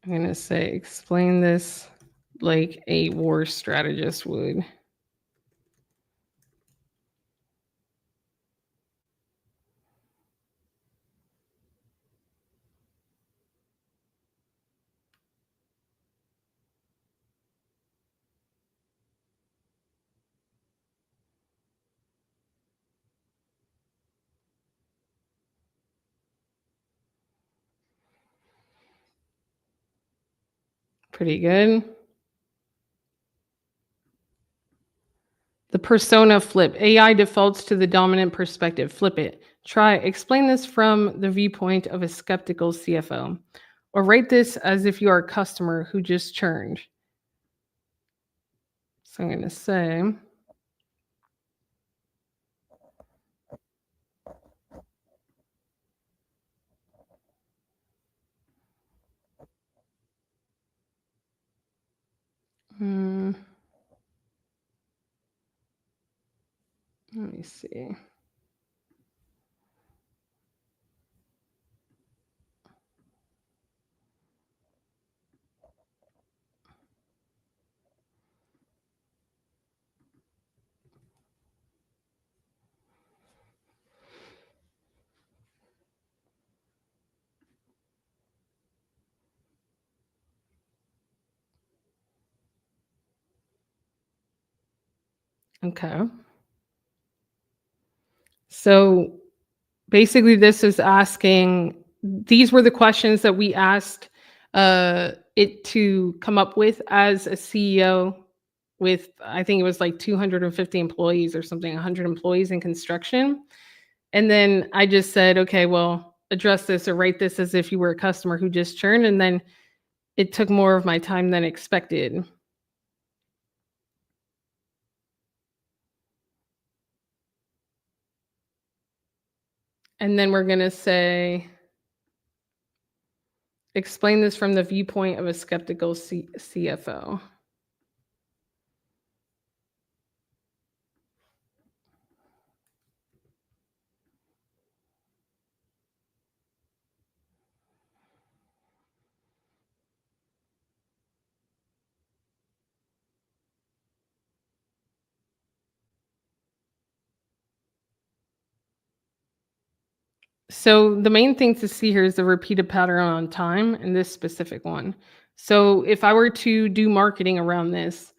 I'm going to say, explain this like a war strategist would. Pretty good. The persona flip. AI defaults to the dominant perspective. Flip it. Try, explain this from the viewpoint of a skeptical CFO. Or write this as if you are a customer who just churned. So I'm going to say, let me see. Okay. So basically, this is asking, these were the questions that we asked it to come up with as a CEO with, I think it was like 250 employees or something, 100 employees in construction. And then I just said, okay, well, address this or write this as if you were a customer who just churned. And then it took more of my time than expected. And then we're going to say, explain this from the viewpoint of a skeptical CFO. So the main thing to see here is the repeated pattern on time in this specific one. So if I were to do marketing around this,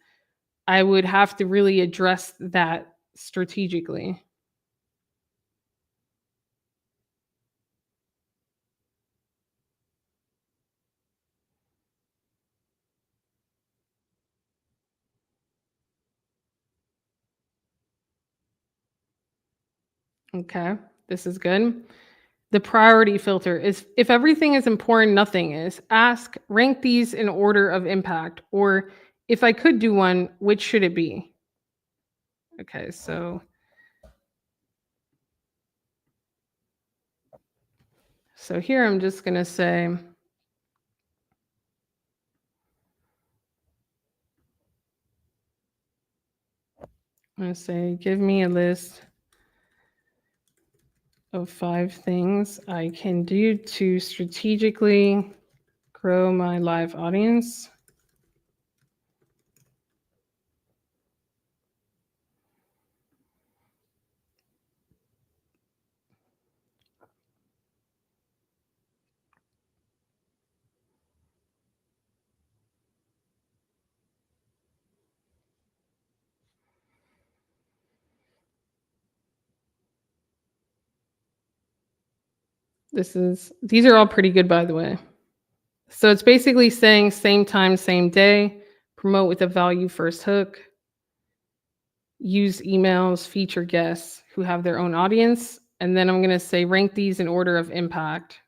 I would have to really address that strategically. Okay, this is good. The priority filter is if everything is important, nothing is. Ask, rank these in order of impact, or if I could do one, which should it be? Okay, so here I'm just gonna say, give me a list of 5 things I can do to strategically grow my live audience. These are all pretty good, by the way. So it's basically saying same time, same day, promote with a value first hook, use emails, feature guests who have their own audience, and then I'm going to say rank these in order of impact.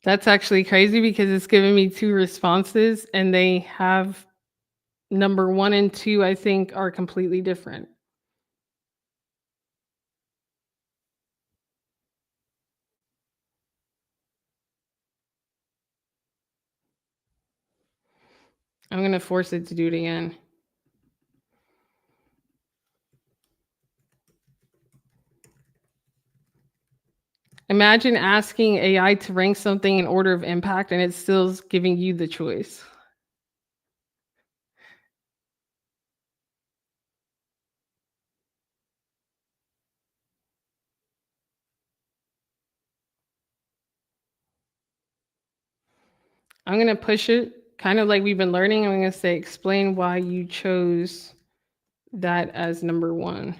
That's actually crazy because it's giving me 2 responses and they have number 1 and 2 I think are completely different. I'm going to force it to do it again. Imagine asking AI to rank something in order of impact and it's still giving you the choice. I'm going to push it kind of like we've been learning. I'm going to say explain why you chose that as number 1.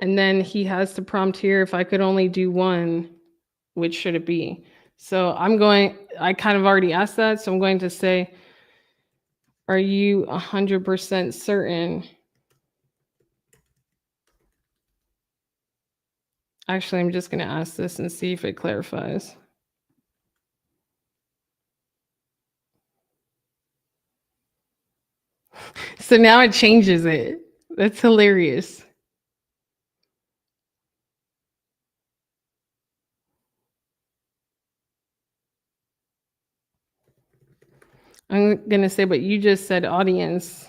And then he has the prompt here, if I could only do one, which should it be? So I kind of already asked that. So I'm going to say, are you 100% certain? Actually, I'm just going to ask this and see if it clarifies. So now it changes it. That's hilarious. I'm going to say, but you just said audience.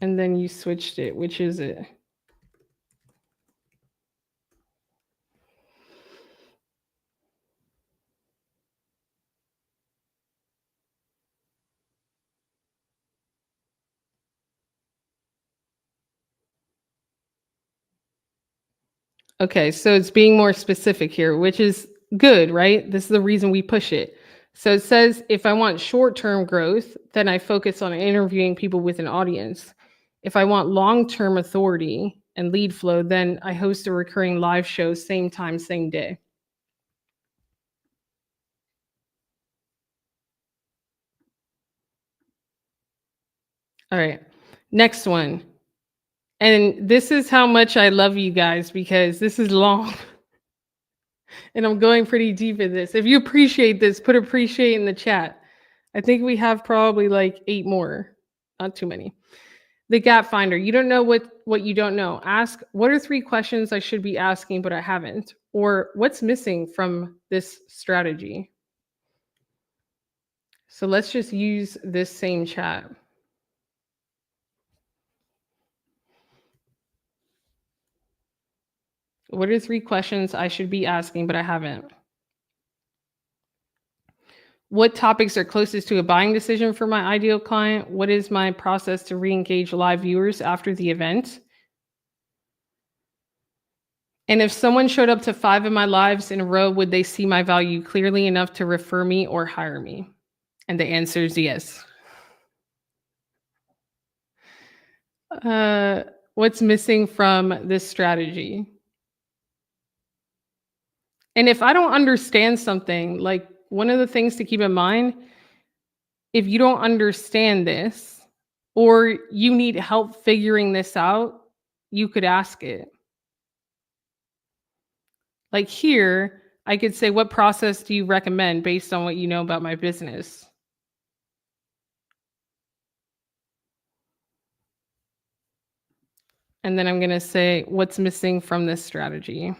And then you switched it. Which is it? Okay, so it's being more specific here, which is good, right? This is the reason we push it. So it says if I want short term growth, then I focus on interviewing people with an audience. If I want long term authority and lead flow, then I host a recurring live show, same time, same day. All right, next one. And this is how much I love you guys because this is long. And I'm going pretty deep in this. If you appreciate this, put appreciate in the chat. I think we have probably like 8 more. Not too many. The gap finder. You don't know what you don't know. Ask, what are 3 questions I should be asking but I haven't? Or what's missing from this strategy? So let's just use this same chat. What are 3 questions I should be asking but I haven't? What topics are closest to a buying decision for my ideal client? What is my process to re-engage live viewers after the event? And if someone showed up to 5 of my lives in a row, would they see my value clearly enough to refer me or hire me? And the answer is yes. What's missing from this strategy? And if I don't understand something, like one of the things to keep in mind, if you don't understand this or you need help figuring this out, you could ask it. Like here, I could say, what process do you recommend based on what you know about my business? And then I'm going to say, what's missing from this strategy?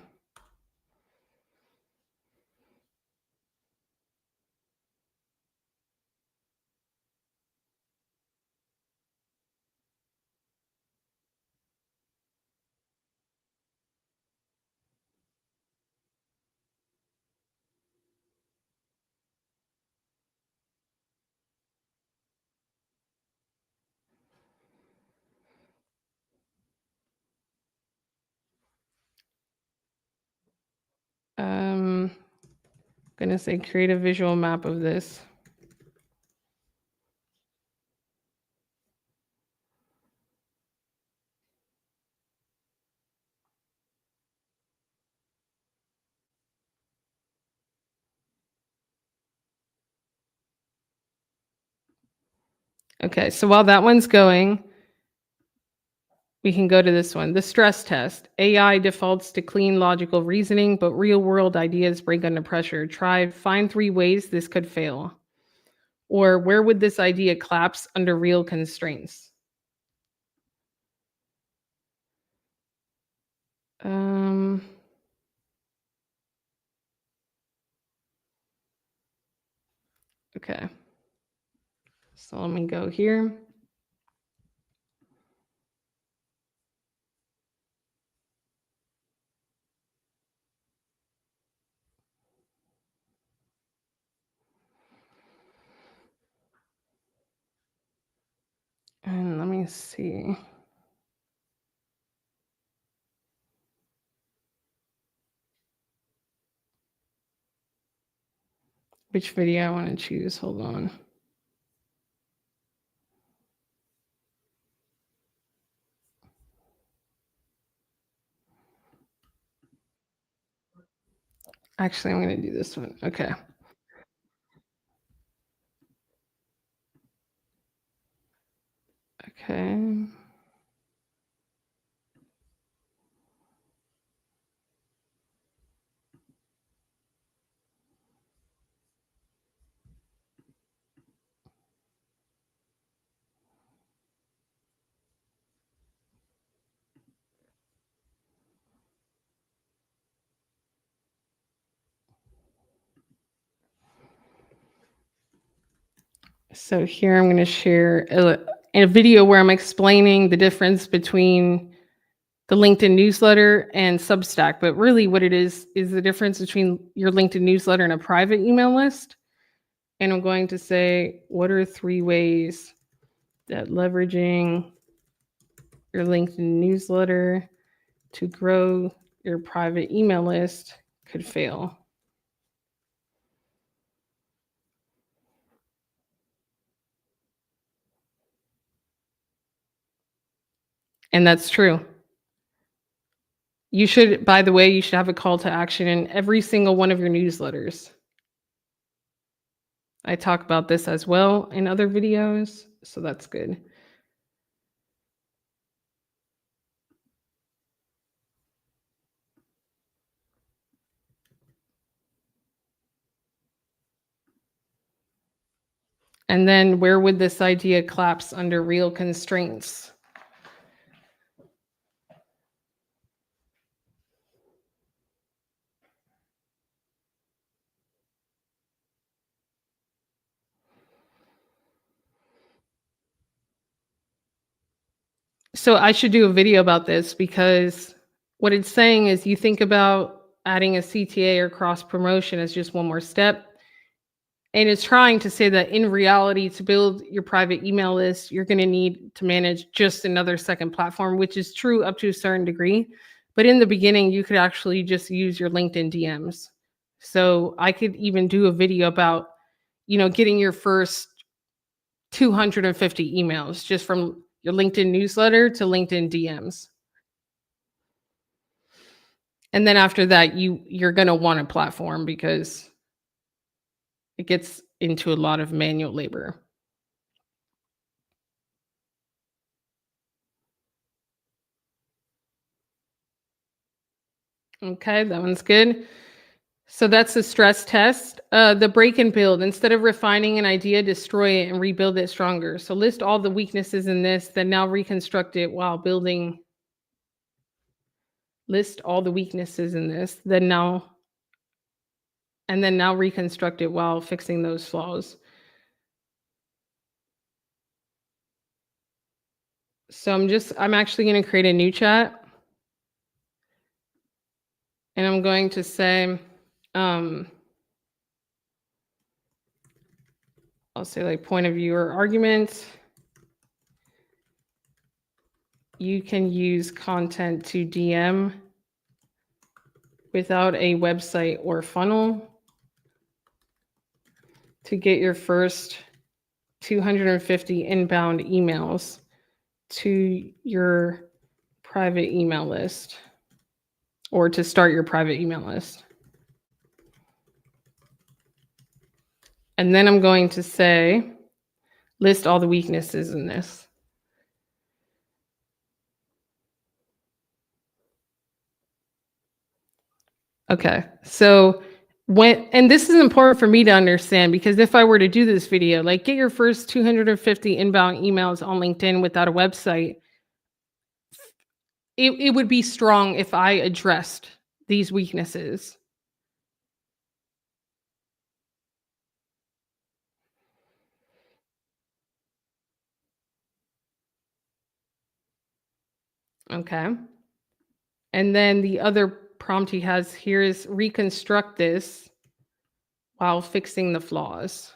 I'm going to say, create a visual map of this. Okay, so while that one's going, we can go to this one. The stress test. AI defaults to clean logical reasoning, but real world ideas break under pressure. Find 3 ways this could fail. Or where would this idea collapse under real constraints? Okay. So let me go here. And let me see. Which video I want to choose. Hold on. Actually, I'm going to do this one. Okay. Okay. So here I'm going to share a video where I'm explaining the difference between the LinkedIn newsletter and Substack. But really what it is the difference between your LinkedIn newsletter and a private email list. And I'm going to say, what are 3 ways that leveraging your LinkedIn newsletter to grow your private email list could fail? And that's true. You should, by the way, you should have a call to action in every single one of your newsletters. I talk about this as well in other videos, so that's good. And then where would this idea collapse under real constraints? So I should do a video about this because what it's saying is you think about adding a CTA or cross promotion as just one more step. And it's trying to say that in reality, to build your private email list, you're going to need to manage just another second platform, which is true up to a certain degree. But in the beginning, you could actually just use your LinkedIn DMs. So I could even do a video about, getting your first 250 emails just from your LinkedIn newsletter to LinkedIn DMs. And then after that, you're going to want a platform because it gets into a lot of manual labor. Okay, that one's good. So that's the stress test. The break and build. Instead of refining an idea, destroy it and rebuild it stronger. So list all the weaknesses in this, then now reconstruct it while building. List all the weaknesses in this, then now reconstruct it while fixing those flaws. So I'm actually going to create a new chat. And I'm going to say, I'll say like point of view or argument. You can use content to DM without a website or funnel to get your first 250 inbound emails to your private email list or to start your private email list. And then I'm going to say, list all the weaknesses in this. Okay, so and this is important for me to understand because if I were to do this video, like get your first 250 inbound emails on LinkedIn without a website, it would be strong if I addressed these weaknesses. Okay. And then the other prompt he has here is reconstruct this while fixing the flaws.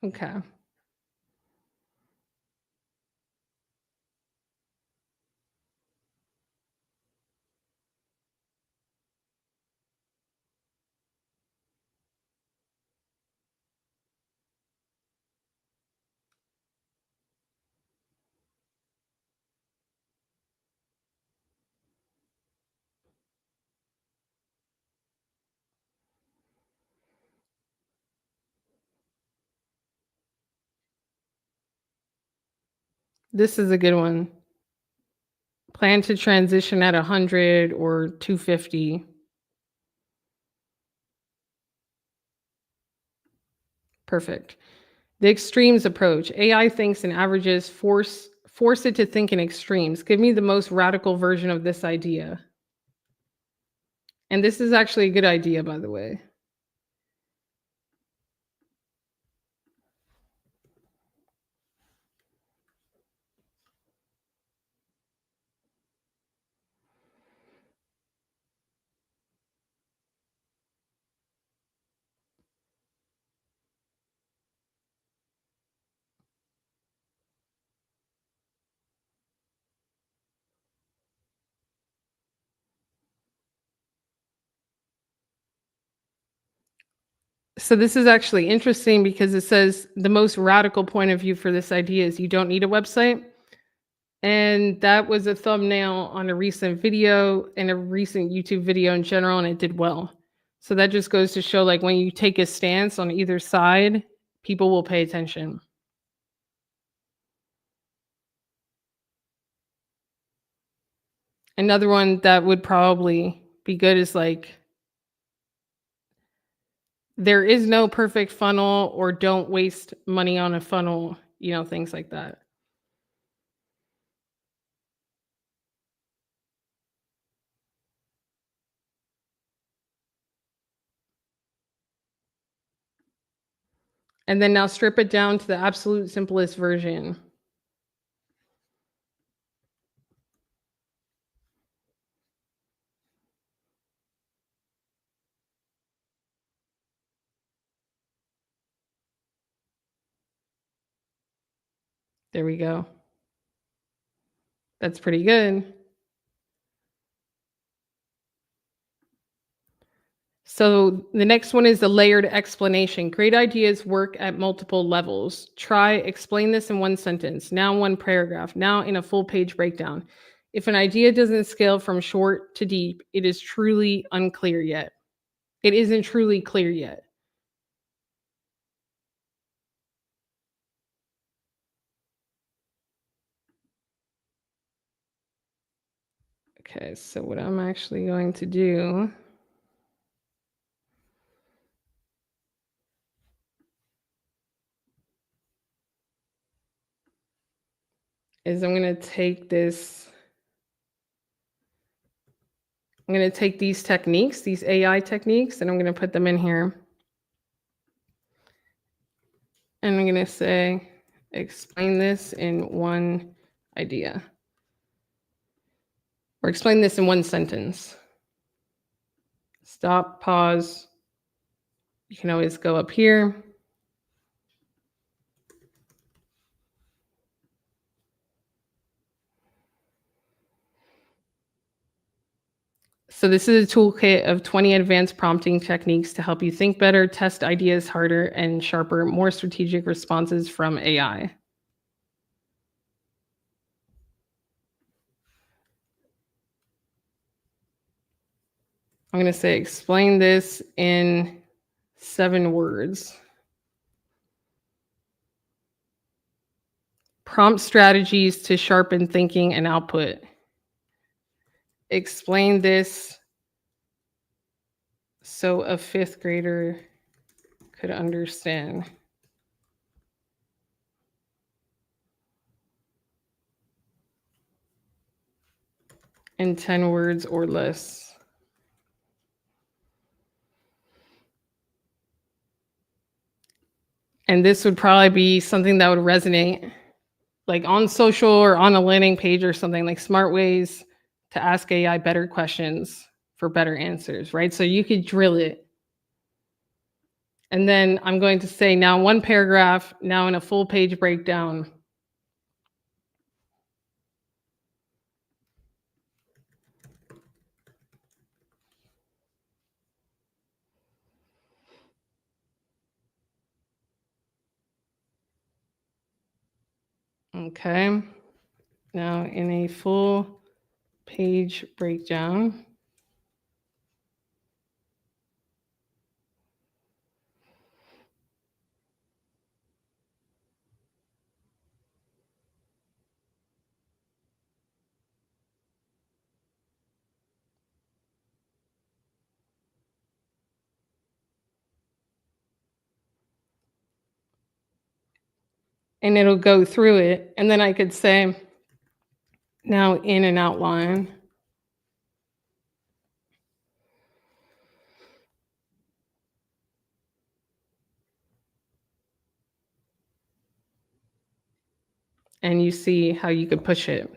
Okay. This is a good one. Plan to transition at 100 or 250. Perfect. The extremes approach. AI thinks in averages, force it to think in extremes. Give me the most radical version of this idea. And this is actually a good idea, by the way. So this is actually interesting because it says the most radical point of view for this idea is you don't need a website. And that was a thumbnail on a recent video and a recent YouTube video in general, and it did well. So that just goes to show like when you take a stance on either side, people will pay attention. Another one that would probably be good is like there is no perfect funnel or don't waste money on a funnel, things like that. And then now strip it down to the absolute simplest version. There we go. That's pretty good. So the next one is the layered explanation. Great ideas work at multiple levels. Try explain this in one sentence, now one paragraph, now in a full page breakdown. If an idea doesn't scale from short to deep, it is truly unclear yet. It isn't truly clear yet. Okay, so what I'm actually going to do is I'm going to take these techniques, these AI techniques, and I'm going to put them in here. And I'm going to say, explain this in one idea. Or explain this in one sentence. Stop, pause. You can always go up here. So this is a toolkit of 20 advanced prompting techniques to help you think better, test ideas harder, and sharper, more strategic responses from AI. I'm going to say, explain this in 7 words. Prompt strategies to sharpen thinking and output. Explain this so a 5th grader could understand. In 10 words or less. And this would probably be something that would resonate like on social or on a landing page or something, like smart ways to ask AI better questions for better answers, right? So you could drill it. And then I'm going to say now one paragraph, now in a full page breakdown. Okay. Now in a full page breakdown. And it'll go through it. And then I could say, now in an outline. And you see how you could push it.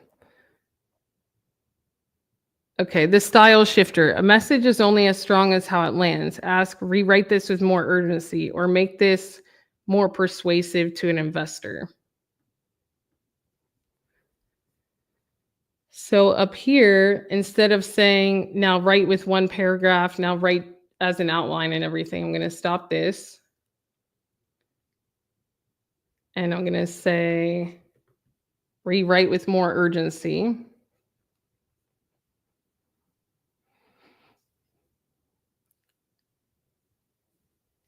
Okay, the style shifter. A message is only as strong as how it lands. Ask, rewrite this with more urgency, or make this more persuasive to an investor. So up here, instead of saying, now write with one paragraph, now write as an outline and everything, I'm going to stop this. And I'm going to say rewrite with more urgency.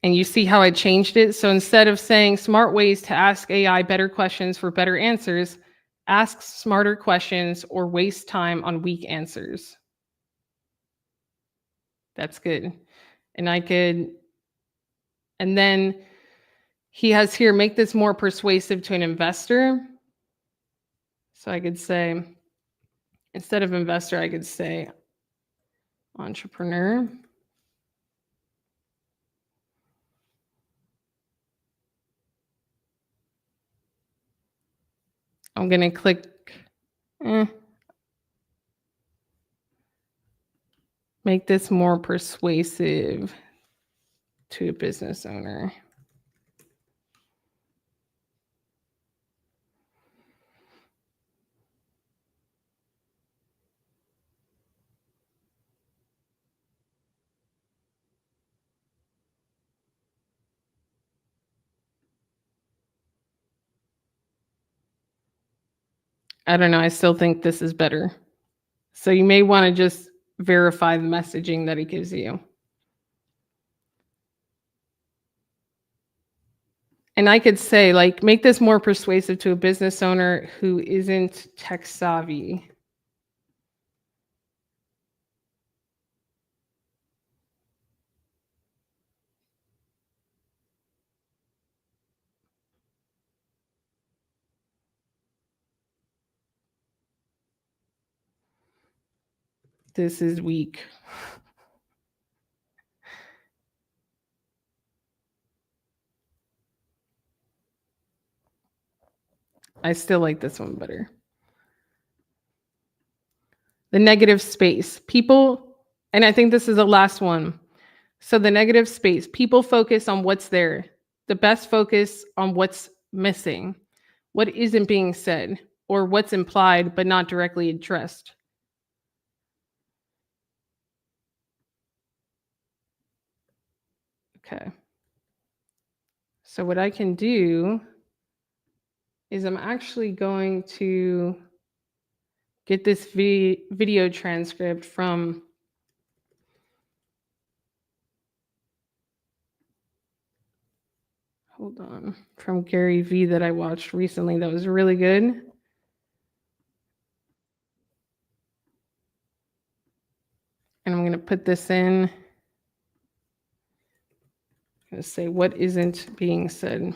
And you see how I changed it? So instead of saying smart ways to ask AI better questions for better answers, ask smarter questions or waste time on weak answers. That's good. And and then he has here, make this more persuasive to an investor. So I could say, instead of investor, I could say entrepreneur. I'm going to click, make this more persuasive to a business owner. I don't know. I still think this is better. So you may want to just verify the messaging that it gives you. And I could say, like, make this more persuasive to a business owner who isn't tech savvy. This is weak. I still like this one better. The negative space. People, and I think this is the last one. So the negative space, people focus on what's there. The best focus on what's missing, what isn't being said, or what's implied but not directly addressed. Okay. So what I can do is I'm actually going to get this video transcript from from Gary Vee that I watched recently that was really good. And I'm going to put this in. I'm going to say what isn't being said.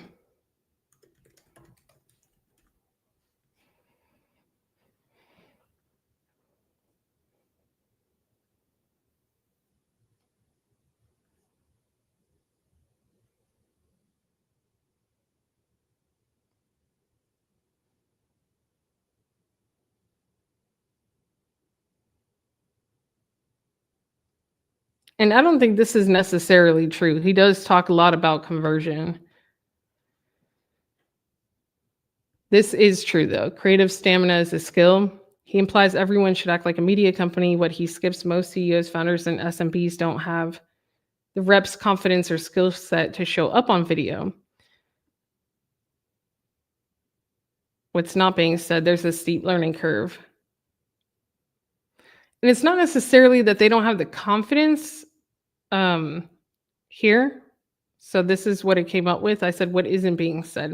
And I don't think this is necessarily true. He does talk a lot about conversion. This is true, though. Creative stamina is a skill. He implies everyone should act like a media company. What he skips, most CEOs, founders, and SMBs don't have the reps, confidence, or skill set to show up on video. What's not being said, there's a steep learning curve. And it's not necessarily that they don't have the confidence here. So this is what it came up with. I said, what isn't being said?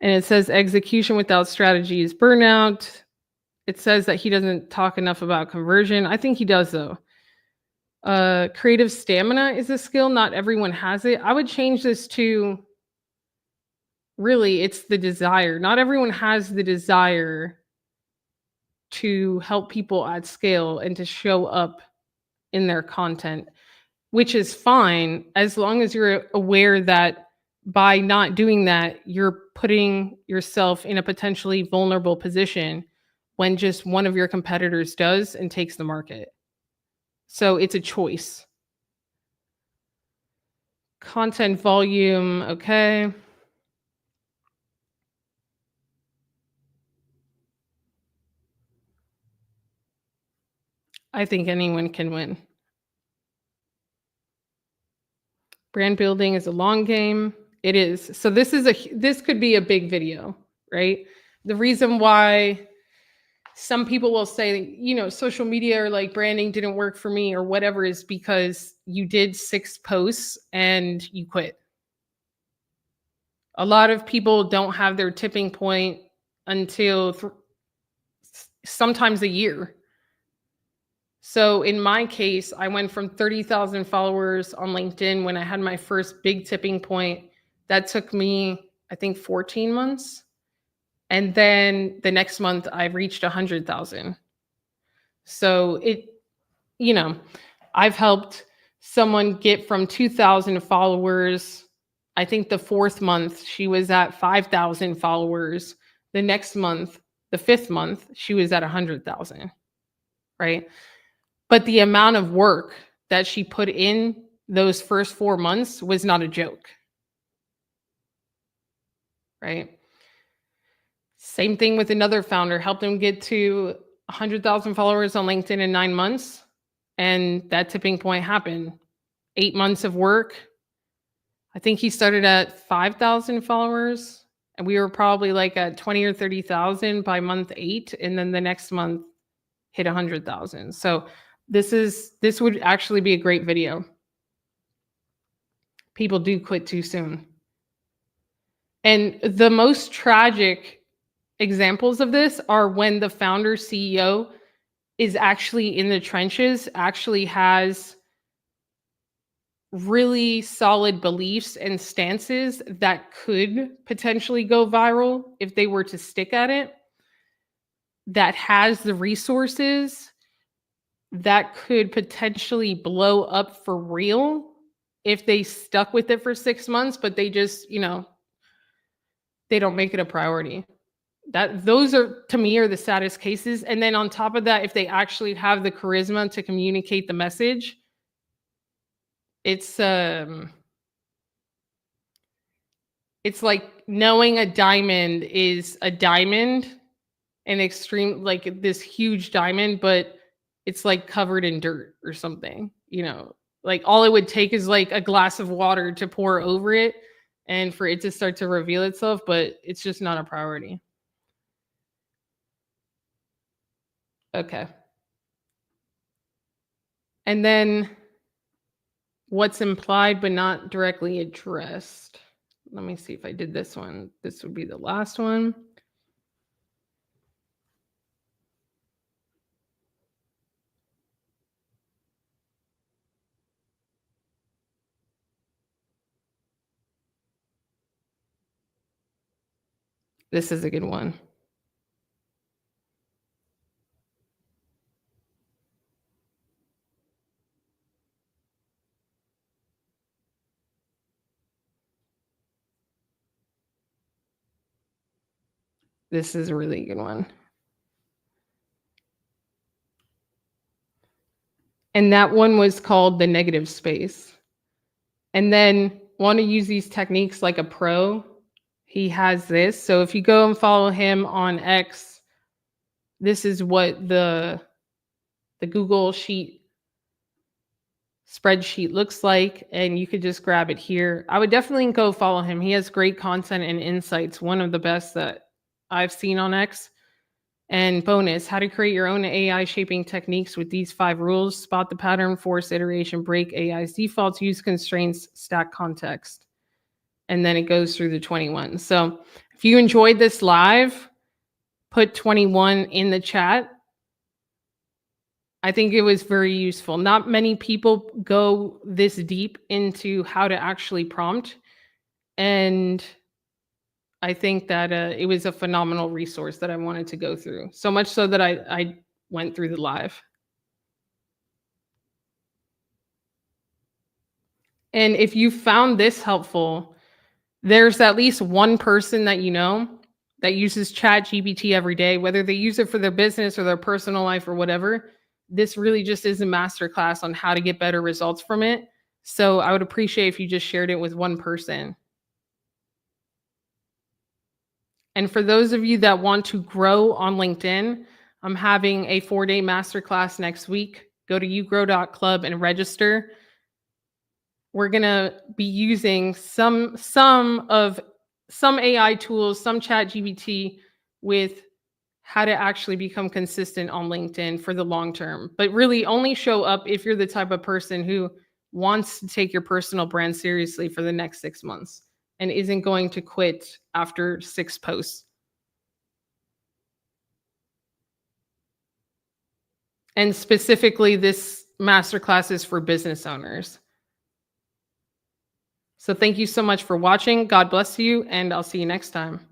And it says execution without strategy is burnout. It says that he doesn't talk enough about conversion. I think he does, though. Creative stamina is a skill. Not everyone has it. I would change this to really, it's the desire. Not everyone has the desire to help people at scale and to show up in their content, which is fine as long as you're aware that by not doing that, you're putting yourself in a potentially vulnerable position when just one of your competitors does and takes the market. So it's a choice. Content volume, okay. I think anyone can win. Brand building is a long game. It is. So this could be a big video, right? The reason why some people will say, social media or like branding didn't work for me or whatever is because you did 6 posts and you quit. A lot of people don't have their tipping point until sometimes a year. So in my case, I went from 30,000 followers on LinkedIn when I had my first big tipping point. That took me, I think, 14 months. And then the next month I reached 100,000. So I've helped someone get from 2,000 followers. I think the 4th month she was at 5,000 followers. The next month, the 5th month, she was at 100,000, right? But the amount of work that she put in those first 4 months was not a joke, right? Same thing with another founder, helped him get to 100,000 followers on LinkedIn in 9 months. And that tipping point happened. 8 months of work. I think he started at 5,000 followers, and we were probably like at 20 or 30,000 by month 8. And then the next month hit 100,000. So this would actually be a great video. People do quit too soon. And the most tragic examples of this are when the founder CEO is actually in the trenches, actually has really solid beliefs and stances that could potentially go viral if they were to stick at it, that has the resources that could potentially blow up for real if they stuck with it for 6 months, but they just, they don't make it a priority. Those are, to me, are the saddest cases. And then on top of that, if they actually have the charisma to communicate the message, it's like knowing a diamond is a diamond, an extreme, like this huge diamond, but it's like covered in dirt or something, like all it would take is like a glass of water to pour over it and for it to start to reveal itself, but it's just not a priority. Okay. And then what's implied but not directly addressed. Let me see if I did this one. This would be the last one. This is a good one. This is a really good one. And that one was called the negative space. And then want to use these techniques like a pro. He has this. So if you go and follow him on X, this is what the Google Sheet spreadsheet looks like, and you could just grab it here. I would definitely go follow him. He has great content and insights, one of the best that I've seen on X. And bonus, how to create your own AI shaping techniques with these 5 rules: spot the pattern, force iteration, break AI's defaults, use constraints, stack context. And then it goes through the 21. So if you enjoyed this live, put 21 in the chat. I think it was very useful. Not many people go this deep into how to actually prompt. And I think that it was a phenomenal resource that I wanted to go through. So much so that I went through the live. And if you found this helpful, there's at least one person that you know that uses ChatGPT every day, whether they use it for their business or their personal life or whatever. This really just is a masterclass on how to get better results from it. So I would appreciate if you just shared it with one person. And for those of you that want to grow on LinkedIn, I'm having a 4-day masterclass next week. Go to yougrow.club and register. we're gonna be using some AI tools, some ChatGPT with how to actually become consistent on LinkedIn for the long term. But really only show up if you're the type of person who wants to take your personal brand seriously for the next 6 months and isn't going to quit after 6 posts. And specifically, this masterclass is for business owners. So thank you so much for watching. God bless you, and I'll see you next time.